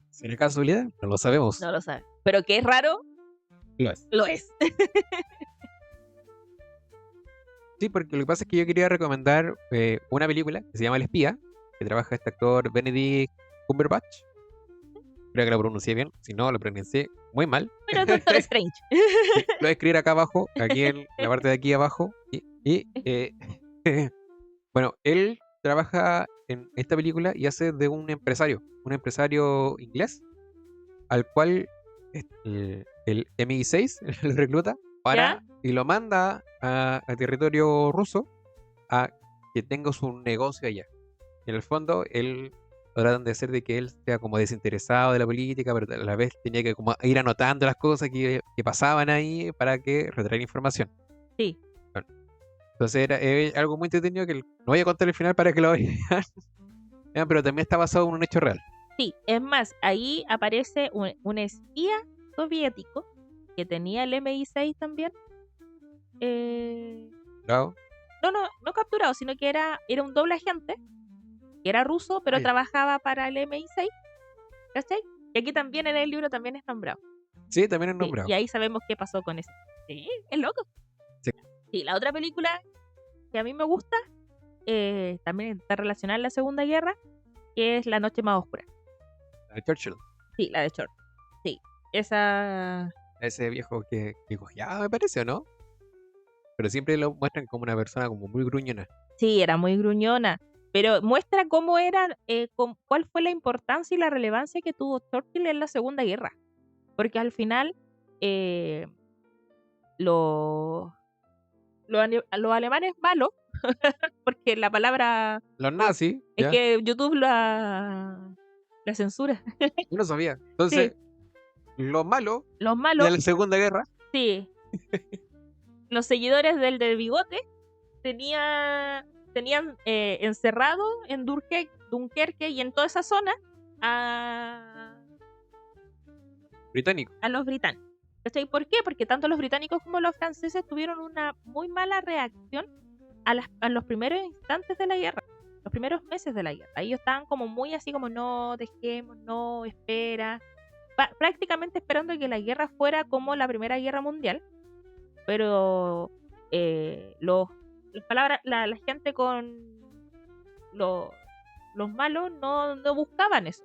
¿Será casualidad? No lo sabemos. No lo sabe. Pero que es raro, Lo es. lo es. Sí, porque lo que pasa es que yo quería recomendar una película que se llama El Espía, que trabaja este actor Benedict Cumberbatch. Creo que lo pronuncié bien. Si no, lo pronuncié muy mal. Pero Doctor Strange. Sí, lo voy a escribir acá abajo, aquí en la parte de aquí abajo. Bueno, él trabaja en esta película y hace de un empresario inglés, al cual el MI6 lo recluta ¿Ya? y lo manda a territorio ruso a que tenga su negocio allá. En el fondo, él lo tratan de hacer de que él sea como desinteresado de la política, pero a la vez tenía que como ir anotando las cosas que pasaban ahí para que retraer información. Sí. Bueno, entonces era algo muy entretenido que no voy a contar el final para que lo vean, pero también está basado en un hecho real. Sí, es más, ahí aparece un espía soviético que tenía el MI6 también. Claro. No capturado, sino que era un doble agente, que era ruso, pero Ay, trabajaba para el MI6, ¿cachai? Y aquí también en el libro también es nombrado. sí, también es Sí, nombrado. y ahí sabemos qué pasó con ese. Sí, es loco. Sí. Sí, la otra película que a mí me gusta, también está relacionada a la Segunda Guerra, que es La Noche Más Oscura. La de Churchill. Sí, la de Short. Sí, esa... Ese viejo que cojeaba, me parece, ¿o no? Pero siempre lo muestran como una persona como muy gruñona. Sí, era muy gruñona, pero muestra cómo era, cuál fue la importancia y la relevancia que tuvo Churchill en la Segunda Guerra. Porque al final, los alemanes malos, porque la palabra Los nazis, es ya. que YouTube la censura. Yo no sabía. Sí, Entonces, los malos los de malos, la Segunda Guerra. sí, los seguidores del bigote tenían encerrado en Dunkerque y en toda esa zona a Británicos. los británicos. ¿Cachai? ¿Por qué? Porque tanto los británicos como los franceses tuvieron una muy mala reacción a los primeros instantes de la guerra, los primeros meses de la guerra. Ellos estaban como muy así como no, dejemos, no, espera, prácticamente esperando que la guerra fuera como la Primera Guerra Mundial, pero la gente con los malos no buscaban eso.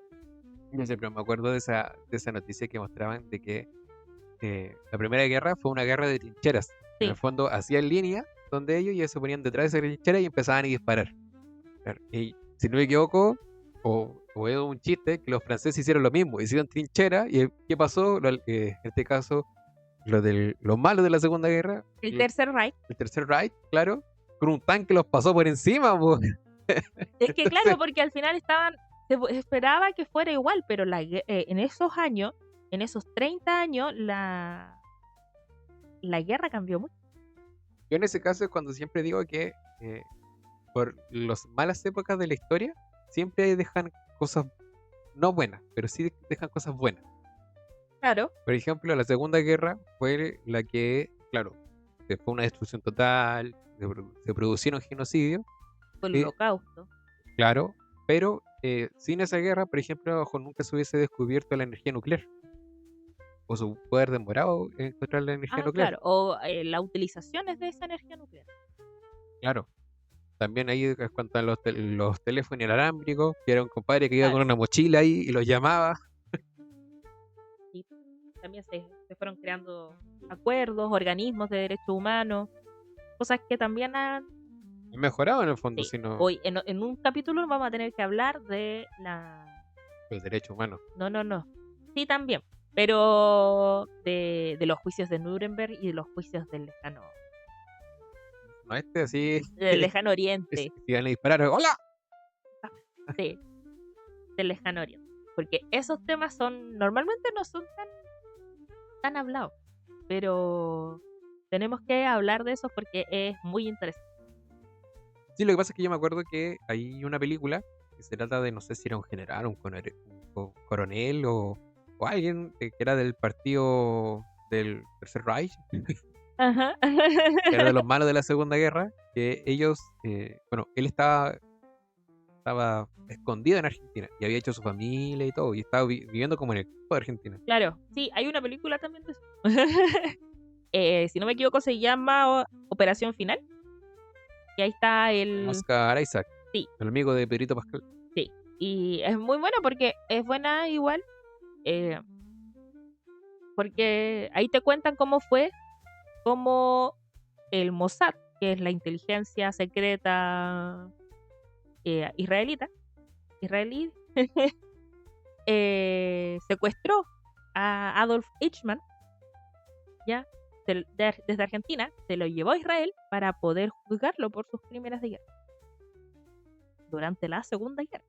Yo siempre me acuerdo de esa noticia que mostraban de que la Primera Guerra fue una guerra de trincheras. Sí. En el fondo hacían línea donde ellos se ponían detrás de esa trinchera y empezaban a disparar. Claro, y si no me equivoco, o es un chiste, que los franceses hicieron lo mismo, hicieron trinchera y ¿qué pasó? En este caso, los malos de la Segunda Guerra, El Tercer Reich. el Tercer Reich, claro, con un tanque los pasó por encima. Es que claro, porque al final se esperaba que fuera igual, pero en esos años, en esos 30 años, la guerra cambió mucho. Yo en ese caso es cuando siempre digo que por las malas épocas de la historia, siempre dejan cosas no buenas, pero sí dejan cosas buenas. Claro. Por ejemplo, la Segunda Guerra fue la que, claro, fue una destrucción total, se produjeron genocidios. Fue el holocausto. Claro, pero sin esa guerra, por ejemplo, nunca se hubiese descubierto la energía nuclear. O se puede haber demorado en encontrar la energía nuclear. Claro, o las utilizaciones de esa energía nuclear. Claro. También ahí es cuando están los teléfonos inalámbricos, que era un compadre que iba con una mochila ahí y los llamaba. Y también se fueron creando acuerdos, organismos de derechos humanos, cosas que también han mejorado en el fondo. Sí. Sino Hoy en un capítulo vamos a tener que hablar de los derechos humanos. No. Sí, también. Pero de los juicios de Nuremberg y de los juicios del lejano. No, así. Del lejano oriente. Si iban a disparar, ¡hola! Sí, del lejano oriente. Porque esos temas normalmente no son tan hablados. Pero tenemos que hablar de eso porque es muy interesante. Sí, lo que pasa es que yo me acuerdo que hay una película que se trata de, no sé si era un general, un coronel o alguien que era del partido del Tercer Reich. Ajá. Que era de los malos de la Segunda Guerra, que ellos, él estaba escondido en Argentina y había hecho su familia y todo, y estaba viviendo como en el campo de Argentina. Claro, sí, hay una película también de eso. Si no me equivoco, se llama Operación Final. Y ahí está Oscar Isaac, sí, el amigo de Pedrito Pascal. Sí, y es muy bueno porque es buena igual, Eh, porque ahí te cuentan cómo fue, cómo el Mossad, que es la inteligencia secreta israelí, secuestró a Adolf Eichmann, ya, desde Argentina, se lo llevó a Israel para poder juzgarlo por sus crímenes de guerra durante la Segunda Guerra.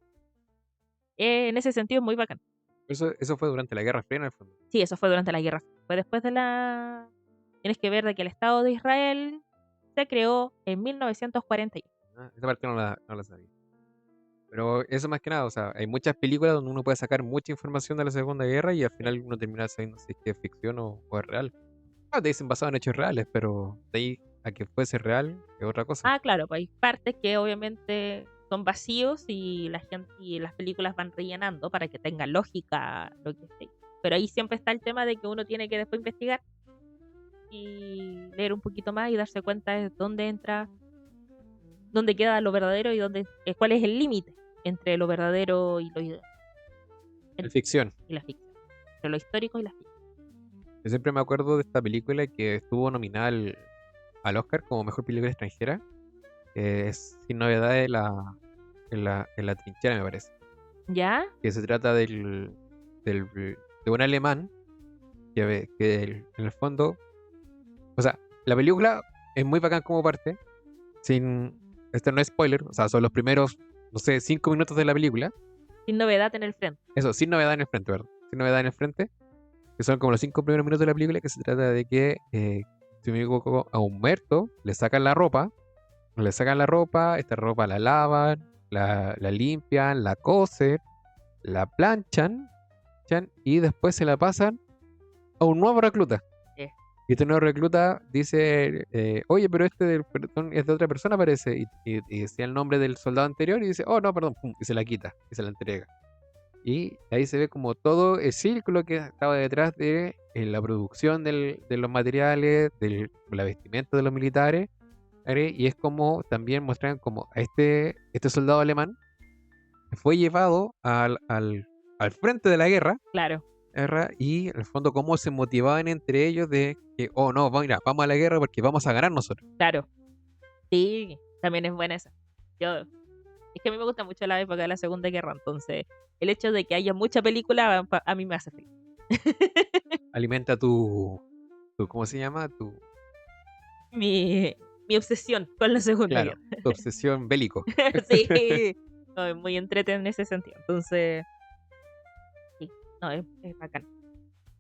En ese sentido es muy bacán. Eso fue durante la Guerra Fría, en el fondo. Sí, eso fue durante la Guerra Fría. Fue después de la... Tienes que ver de que el Estado de Israel se creó en 1941. Esa parte no la sabía. Pero eso más que nada, o sea, hay muchas películas donde uno puede sacar mucha información de la Segunda Guerra y al final uno termina sabiendo si es que es ficción o es real. Te dicen basado en hechos reales, pero de ahí a que fuese real es otra cosa. Claro, pues hay partes que obviamente son vacíos y la gente y las películas van rellenando para que tenga lógica lo que esté. Pero ahí siempre está el tema de que uno tiene que después investigar y leer un poquito más y darse cuenta de dónde entra, dónde queda lo verdadero y cuál es el límite entre lo verdadero y La ficción. y la ficción, entre lo histórico y la ficción. Yo siempre me acuerdo de esta película que estuvo nominada al Oscar como mejor película extranjera. Es Sin Novedades en la trinchera, me parece. ¿Ya? Que se trata de un alemán que en el fondo, o sea, la película es muy bacán como parte. Esto no es spoiler, o sea, son los primeros, no sé, 5 minutos de la película. Sin novedad en el frente. Eso, sin novedad en el frente, ¿verdad? Sin novedad en el frente, que son como los 5 primeros minutos de la película, que se trata de que, si me equivoco, a un muerto le sacan la ropa, esta ropa la lavan, la limpian, la cosen, la planchan, y después se la pasan a un nuevo recluta. Y este nuevo recluta dice, oye, pero perdón, es de otra persona, parece. Y decía el nombre del soldado anterior y dice, oh, no, perdón, pum, y se la quita, y se la entrega. Y ahí se ve como todo el círculo que estaba detrás de la producción de los materiales, de la vestimenta de los militares. Y es como también muestran como este soldado alemán fue llevado al frente de la guerra. Claro. Y en el fondo cómo se motivaban entre ellos de que, oh no, mira, vamos a la guerra porque vamos a ganar nosotros. Claro. Sí, también es buena esa. Es que a mí me gusta mucho la época de la Segunda Guerra, entonces el hecho de que haya mucha película a mí me hace feliz. Alimenta tu ¿cómo se llama? Mi obsesión con la Segunda Guerra. Tu obsesión bélico. Sí, no, es muy entretenido en ese sentido. Entonces, sí, no, es bacán.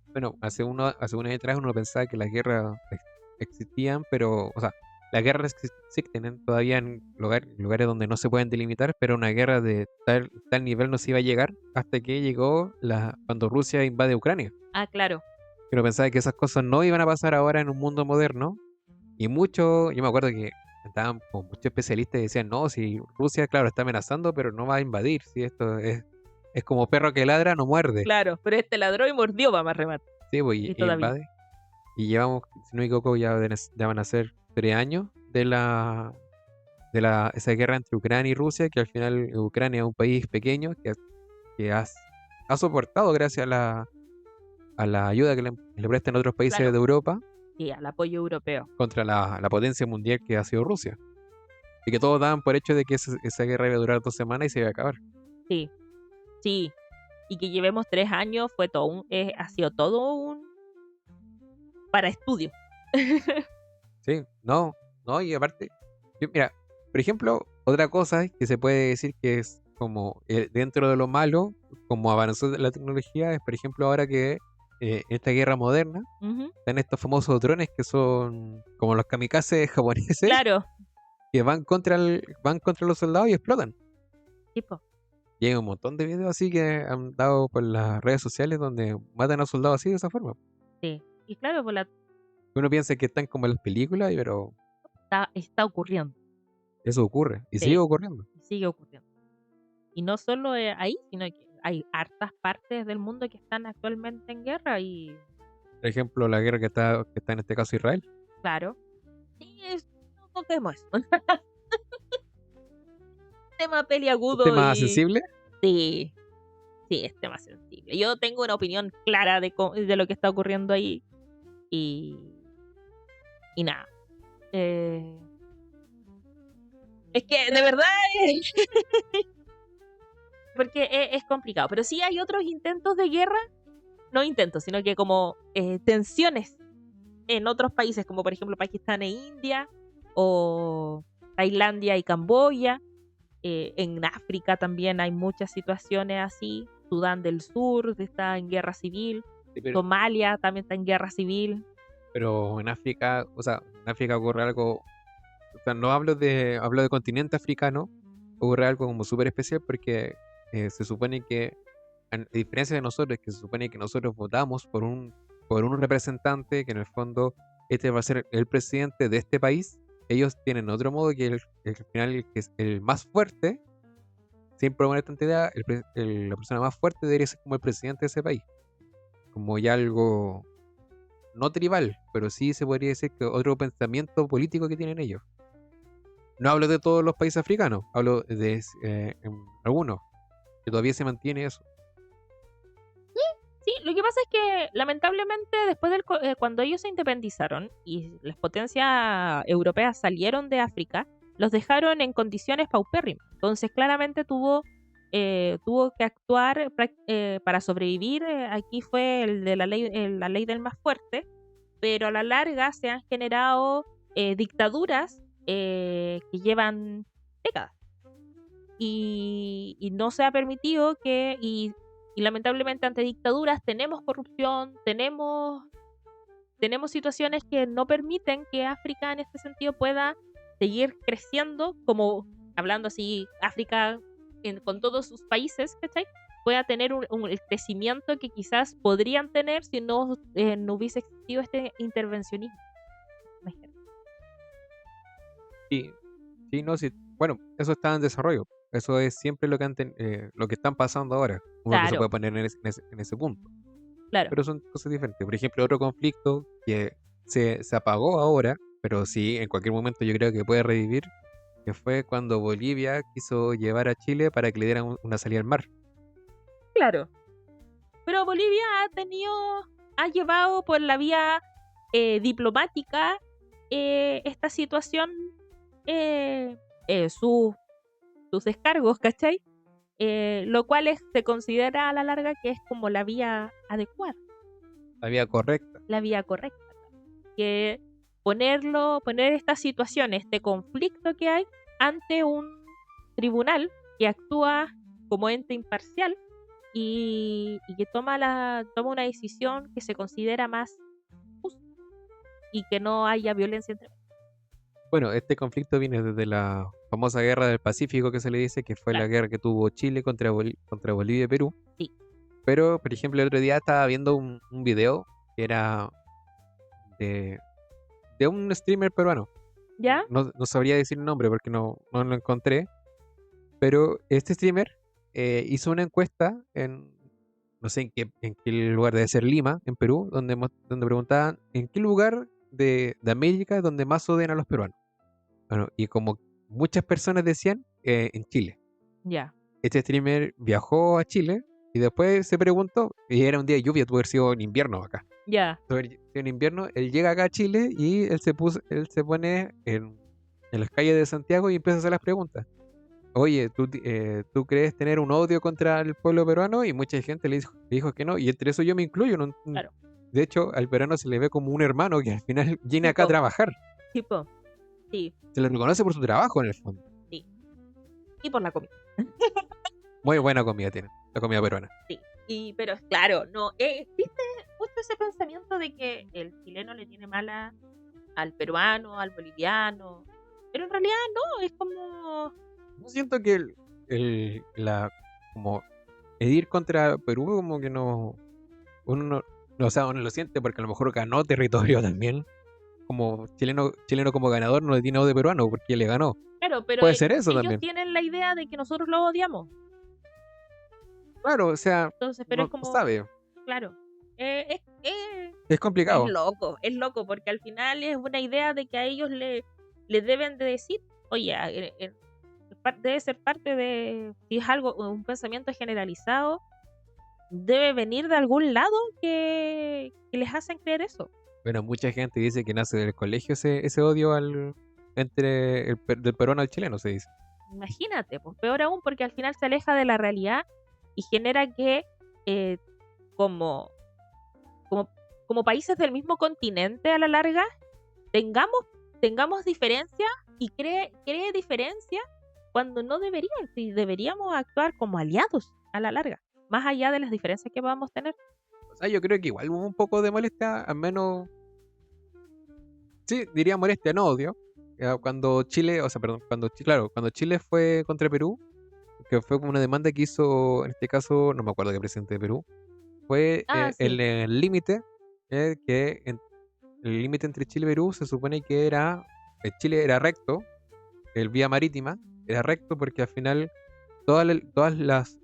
Bueno, hace unos años atrás uno pensaba que las guerras existían, pero, o sea, las guerras existen todavía en lugares donde no se pueden delimitar, pero una guerra de tal nivel no se iba a llegar hasta que llegó cuando Rusia invade Ucrania. Claro. Que uno pensaba que esas cosas no iban a pasar ahora en un mundo moderno. Y yo me acuerdo que estaban como muchos especialistas y decían, no, si Rusia, claro, está amenazando, pero no va a invadir, si esto es como perro que ladra, no muerde. Claro, pero este ladró y mordió, va más remate. Sí, pues, y invade. Y llevamos, si no me equivoco, ya van a ser 3 años de esa guerra entre Ucrania y Rusia, que al final Ucrania es un país pequeño que ha soportado gracias a la ayuda que le prestan otros países de Europa. Sí, al apoyo europeo. Contra la potencia mundial que ha sido Rusia. Y que todos daban por hecho de que esa guerra iba a durar 2 semanas y se iba a acabar. Sí, sí. Y que llevemos 3 años fue ha sido todo un para estudio. Sí, no, y aparte, mira, por ejemplo, otra cosa que se puede decir que es como dentro de lo malo, como avanzó la tecnología, es por ejemplo ahora que esta guerra moderna, están estos famosos drones que son como los kamikazes japoneses. Claro. Que van contra los soldados y explotan. Tipo. Y hay un montón de videos así que han dado por las redes sociales donde matan a soldados así de esa forma. Sí. Y claro, uno piensa que están como en las películas, pero está ocurriendo. Eso ocurre. Y sigue ocurriendo. Sigue ocurriendo. Y no solo ahí, sino que hay hartas partes del mundo que están actualmente en guerra y... Por ejemplo, la guerra que está en este caso Israel. Claro. Sí, no toquemos eso. Tema peliagudo. ¿Un tema sensible? Sí. Sí, es tema sensible. Yo tengo una opinión clara de lo que está ocurriendo ahí y, y nada. Es que de verdad porque es complicado. Pero sí hay otros intentos de guerra, no intentos, sino que como tensiones en otros países, como por ejemplo Pakistán e India, o Tailandia y Camboya. En África también hay muchas situaciones así. Sudán del Sur está en guerra civil. Sí, pero Somalia también está en guerra civil. en África, o sea, en África ocurre algo, o sea, no hablo de continente africano, ocurre algo como súper especial porque se supone que, a diferencia de nosotros, que se supone que nosotros votamos por un representante que en el fondo este va a ser el presidente de este país, ellos tienen otro modo que al final el que es el más fuerte, sin proponer esta idea, la persona más fuerte debería ser como el presidente de ese país, como ya algo no tribal, pero sí se podría decir que otro pensamiento político que tienen ellos. No hablo de todos los países africanos, hablo de algunos, que todavía se mantiene eso. Sí, lo que pasa es que lamentablemente después cuando ellos se independizaron y las potencias europeas salieron de África, los dejaron en condiciones paupérrimas. Entonces claramente tuvo que actuar para sobrevivir. Aquí fue el de la ley del más fuerte, pero a la larga se han generado dictaduras que llevan décadas. Y no se ha permitido y lamentablemente ante dictaduras tenemos corrupción, tenemos situaciones que no permiten que África en este sentido pueda seguir creciendo, como hablando así, África con todos sus países, ¿cachai? Pueda tener el crecimiento que quizás podrían tener si no hubiese existido este intervencionismo. Sí, sí, no, sí. Bueno, eso está en desarrollo. Eso es siempre lo que están pasando ahora. Uno no se Claro, puede poner en ese punto. claro. Pero son cosas diferentes. Por ejemplo, otro conflicto que se apagó ahora, pero sí, en cualquier momento yo creo que puede revivir, que fue cuando Bolivia quiso llevar a Chile para que le dieran una salida al mar. Claro. Pero Bolivia ha llevado por la vía diplomática esta situación, eh, sus descargos, ¿cachai? Lo cual se considera a la larga que es como la vía adecuada, La vía correcta. la vía correcta. Que poner esta situación, este conflicto que hay ante un tribunal que actúa como ente imparcial y que toma una decisión que se considera más justa y que no haya violencia entre. Bueno, este conflicto viene desde la famosa guerra del Pacífico que se le dice, que fue la Claro, guerra que tuvo Chile contra Bolivia y Perú. sí. Pero, por ejemplo, el otro día estaba viendo un video que era de, de un streamer peruano. ¿Ya? No sabría decir el nombre porque no lo encontré. Pero este streamer hizo una encuesta no sé en qué lugar, debe ser Lima, en Perú, donde preguntaban en qué lugar de América es donde más odian a los peruanos. Bueno, y como muchas personas decían, en Chile. Ya. Este streamer viajó a Chile y después se preguntó, y era un día de lluvia, tuvo que haber sido en invierno acá. Ya. En invierno, él llega acá a Chile y él se pone en las calles de Santiago y empieza a hacer las preguntas. Oye, ¿tú crees tener un odio contra el pueblo peruano? Y mucha gente le dijo que no, y entre eso yo me incluyo. Claro. De hecho, al peruano se le ve como un hermano que al final viene acá a Tipo, trabajar. tipo. Sí, Se le reconoce por su trabajo en el fondo. sí. Y por la comida. Muy buena comida tienen, la comida peruana. Sí. Pero claro, no. Existe justo ese pensamiento de que el chileno le tiene mala al peruano, al boliviano. Pero en realidad no, es como. Yo siento que como ir contra Perú como que no, uno o sea, uno lo siente porque a lo mejor ganó territorio también. Como chileno como ganador no le tiene odio peruano porque le ganó. Claro, pero Puede ser eso ellos también. tienen la idea de que nosotros lo odiamos. Claro, o sea, Entonces, pero no, es no como, sabe. claro, Es es complicado. loco, es loco, porque al final es una idea de que a ellos le deben de decir, oye, debe ser parte de, si es algo, un pensamiento generalizado, debe venir de algún lado que les hacen creer eso. Bueno, mucha gente dice que nace del colegio ese odio entre del peruano al chileno, se dice. Imagínate, pues peor aún porque al final se aleja de la realidad y genera que como, como, como países del mismo continente a la larga tengamos diferencias y cree diferencia cuando no deberían, si deberíamos actuar como aliados a la larga, más allá de las diferencias que podamos tener. O sea, yo creo que igual hubo un poco de molestia, al menos, sí, diría molestia, no odio. Cuando Chile, o sea, perdón, cuando Chile fue contra Perú, que fue como una demanda que hizo, en este caso, no me acuerdo qué presidente de Perú, fue Sí. el límite, el límite entre Chile y Perú se supone que Chile era recto, el vía marítima era recto porque al final todas las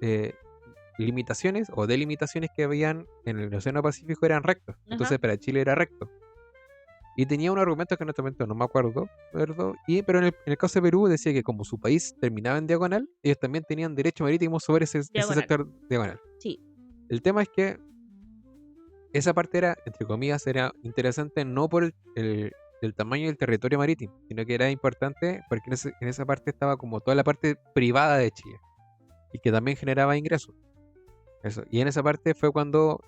limitaciones o delimitaciones que habían en el Océano Pacífico eran rectos. Ajá. Entonces para Chile era recto. Y tenía un argumento que en este momento no me acuerdo, ¿verdad? Pero en el caso de Perú decía que como su país terminaba en diagonal, ellos también tenían derecho marítimo sobre ese Diagonal. sector diagonal. Sí. El tema es que esa parte era, entre comillas, era interesante no por el tamaño del territorio marítimo, sino que era importante porque en esa parte estaba como toda la parte privada de Chile y que también generaba ingresos. Eso. Y en esa parte fue cuando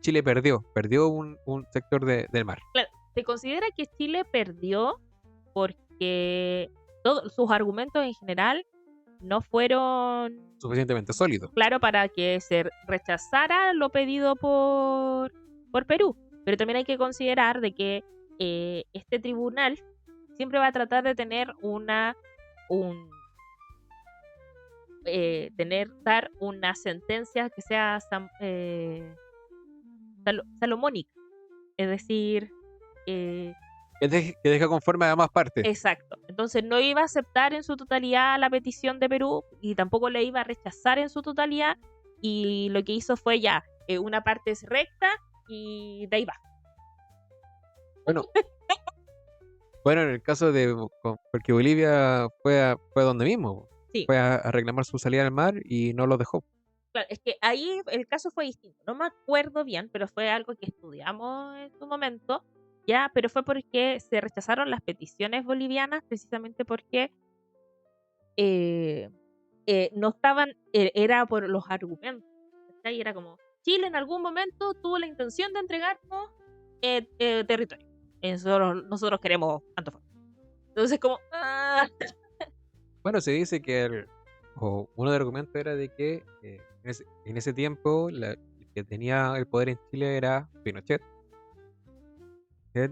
Chile perdió un sector del mar. Claro, se considera que Chile perdió porque todos sus argumentos en general no fueron Suficientemente sólidos. claro para que se rechazara lo pedido por Perú. Pero también hay que considerar de que este tribunal siempre va a tratar de tener dar una sentencia que sea salomónica. Es decir, Que deja conforme a ambas partes. exacto. Entonces no iba a aceptar en su totalidad la petición de Perú y tampoco le iba a rechazar en su totalidad. Y lo que hizo fue ya, una parte es recta y de ahí va. Bueno, en el caso porque Bolivia fue donde mismo. Sí. Fue a reclamar su salida al mar y no lo dejó. Claro, es que ahí el caso fue distinto. No me acuerdo bien, pero fue algo que estudiamos en su momento. Ya, pero fue porque se rechazaron las peticiones bolivianas precisamente porque no estaban, era por los argumentos. Y era como, Chile en algún momento tuvo la intención de entregarnos territorio. Nosotros queremos Antofagasta. Entonces como... Bueno, se dice que uno de los argumentos era de que en ese tiempo el que tenía el poder en Chile era Pinochet.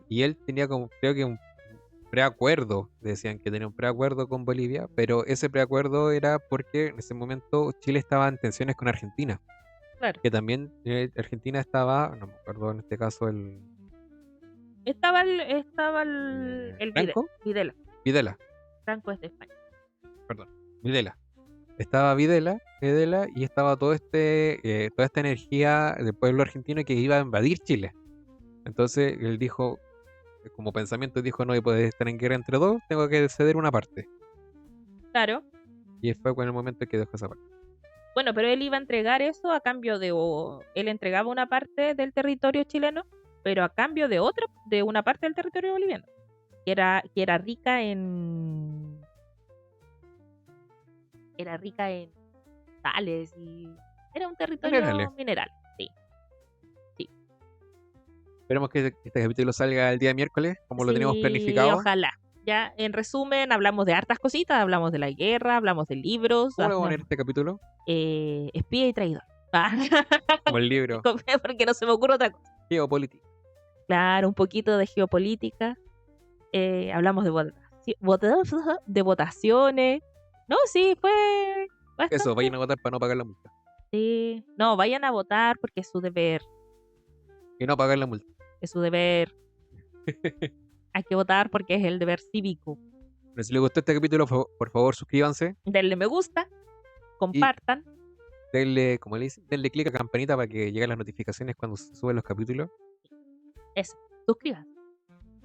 Y él tenía como, creo que un preacuerdo, decían que tenía un preacuerdo con Bolivia, pero ese preacuerdo era porque en ese momento Chile estaba en tensiones con Argentina. Claro. Que también Argentina estaba, no me acuerdo en este caso Estaba el ¿Franco? Videla. Franco es de España. Perdón, Videla. Estaba Videla y estaba toda esta energía del pueblo argentino que iba a invadir Chile. Entonces él dijo, como pensamiento, dijo, no puede estar en guerra entre dos, tengo que ceder una parte. Claro. Y fue con el momento que dejó esa parte. Bueno, pero él iba a entregar eso a cambio él entregaba una parte del territorio chileno, pero a cambio de una parte del territorio boliviano, que era rica en sales y era un territorio mineral. Sí. Esperemos que este capítulo salga el día miércoles, como lo tenemos planificado. Ojalá. Ya, en resumen, hablamos de hartas cositas, hablamos de la guerra, hablamos de libros. ¿Cómo le vamos a poner este capítulo? Espía y traidor. Como el libro. Porque no se me ocurre otra cosa. Geopolítica. Claro, un poquito de geopolítica. Hablamos de votaciones. No, sí, fue bastante... Eso, vayan a votar para no pagar la multa. Sí, no, vayan a votar porque es su deber. Y no pagar la multa. Es su deber. Hay que votar porque es el deber cívico. Pero si les gustó este capítulo, por favor suscríbanse. Denle me gusta. Compartan. Denle, como le dicen, denle clic a la campanita para que lleguen las notificaciones cuando se suben los capítulos. Eso, suscríbanse.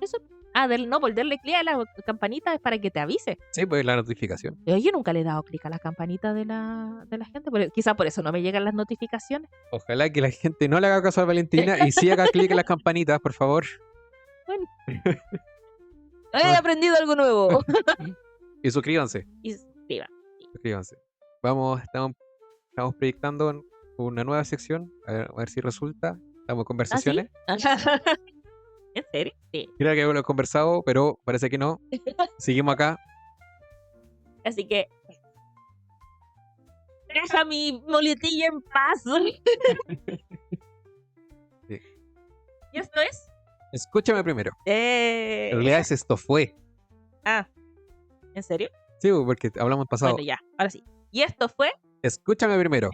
Eso. No, por darle clic a la campanita es para que te avise. Sí, pues la notificación. Yo nunca le he dado clic a la campanita de la gente, quizás por eso no me llegan las notificaciones. Ojalá que la gente no le haga caso a Valentina y sí haga clic en las campanitas, por favor. Bueno. He aprendido algo nuevo. Y suscríbanse. Y suscriban. Suscríbanse. Estamos proyectando una nueva sección, a ver si resulta. Estamos en conversaciones. ¿Ah, sí? ¿En serio? Sí. Creo que lo he conversado, pero parece que no. Seguimos acá. Así que deja mi muletilla en paz. Sí. ¿Y esto es? Escúchame primero. En realidad es esto fue. Ah, ¿en serio? Sí, porque hablamos pasado. Bueno, ya, ahora sí. ¿Y esto fue? Escúchame primero.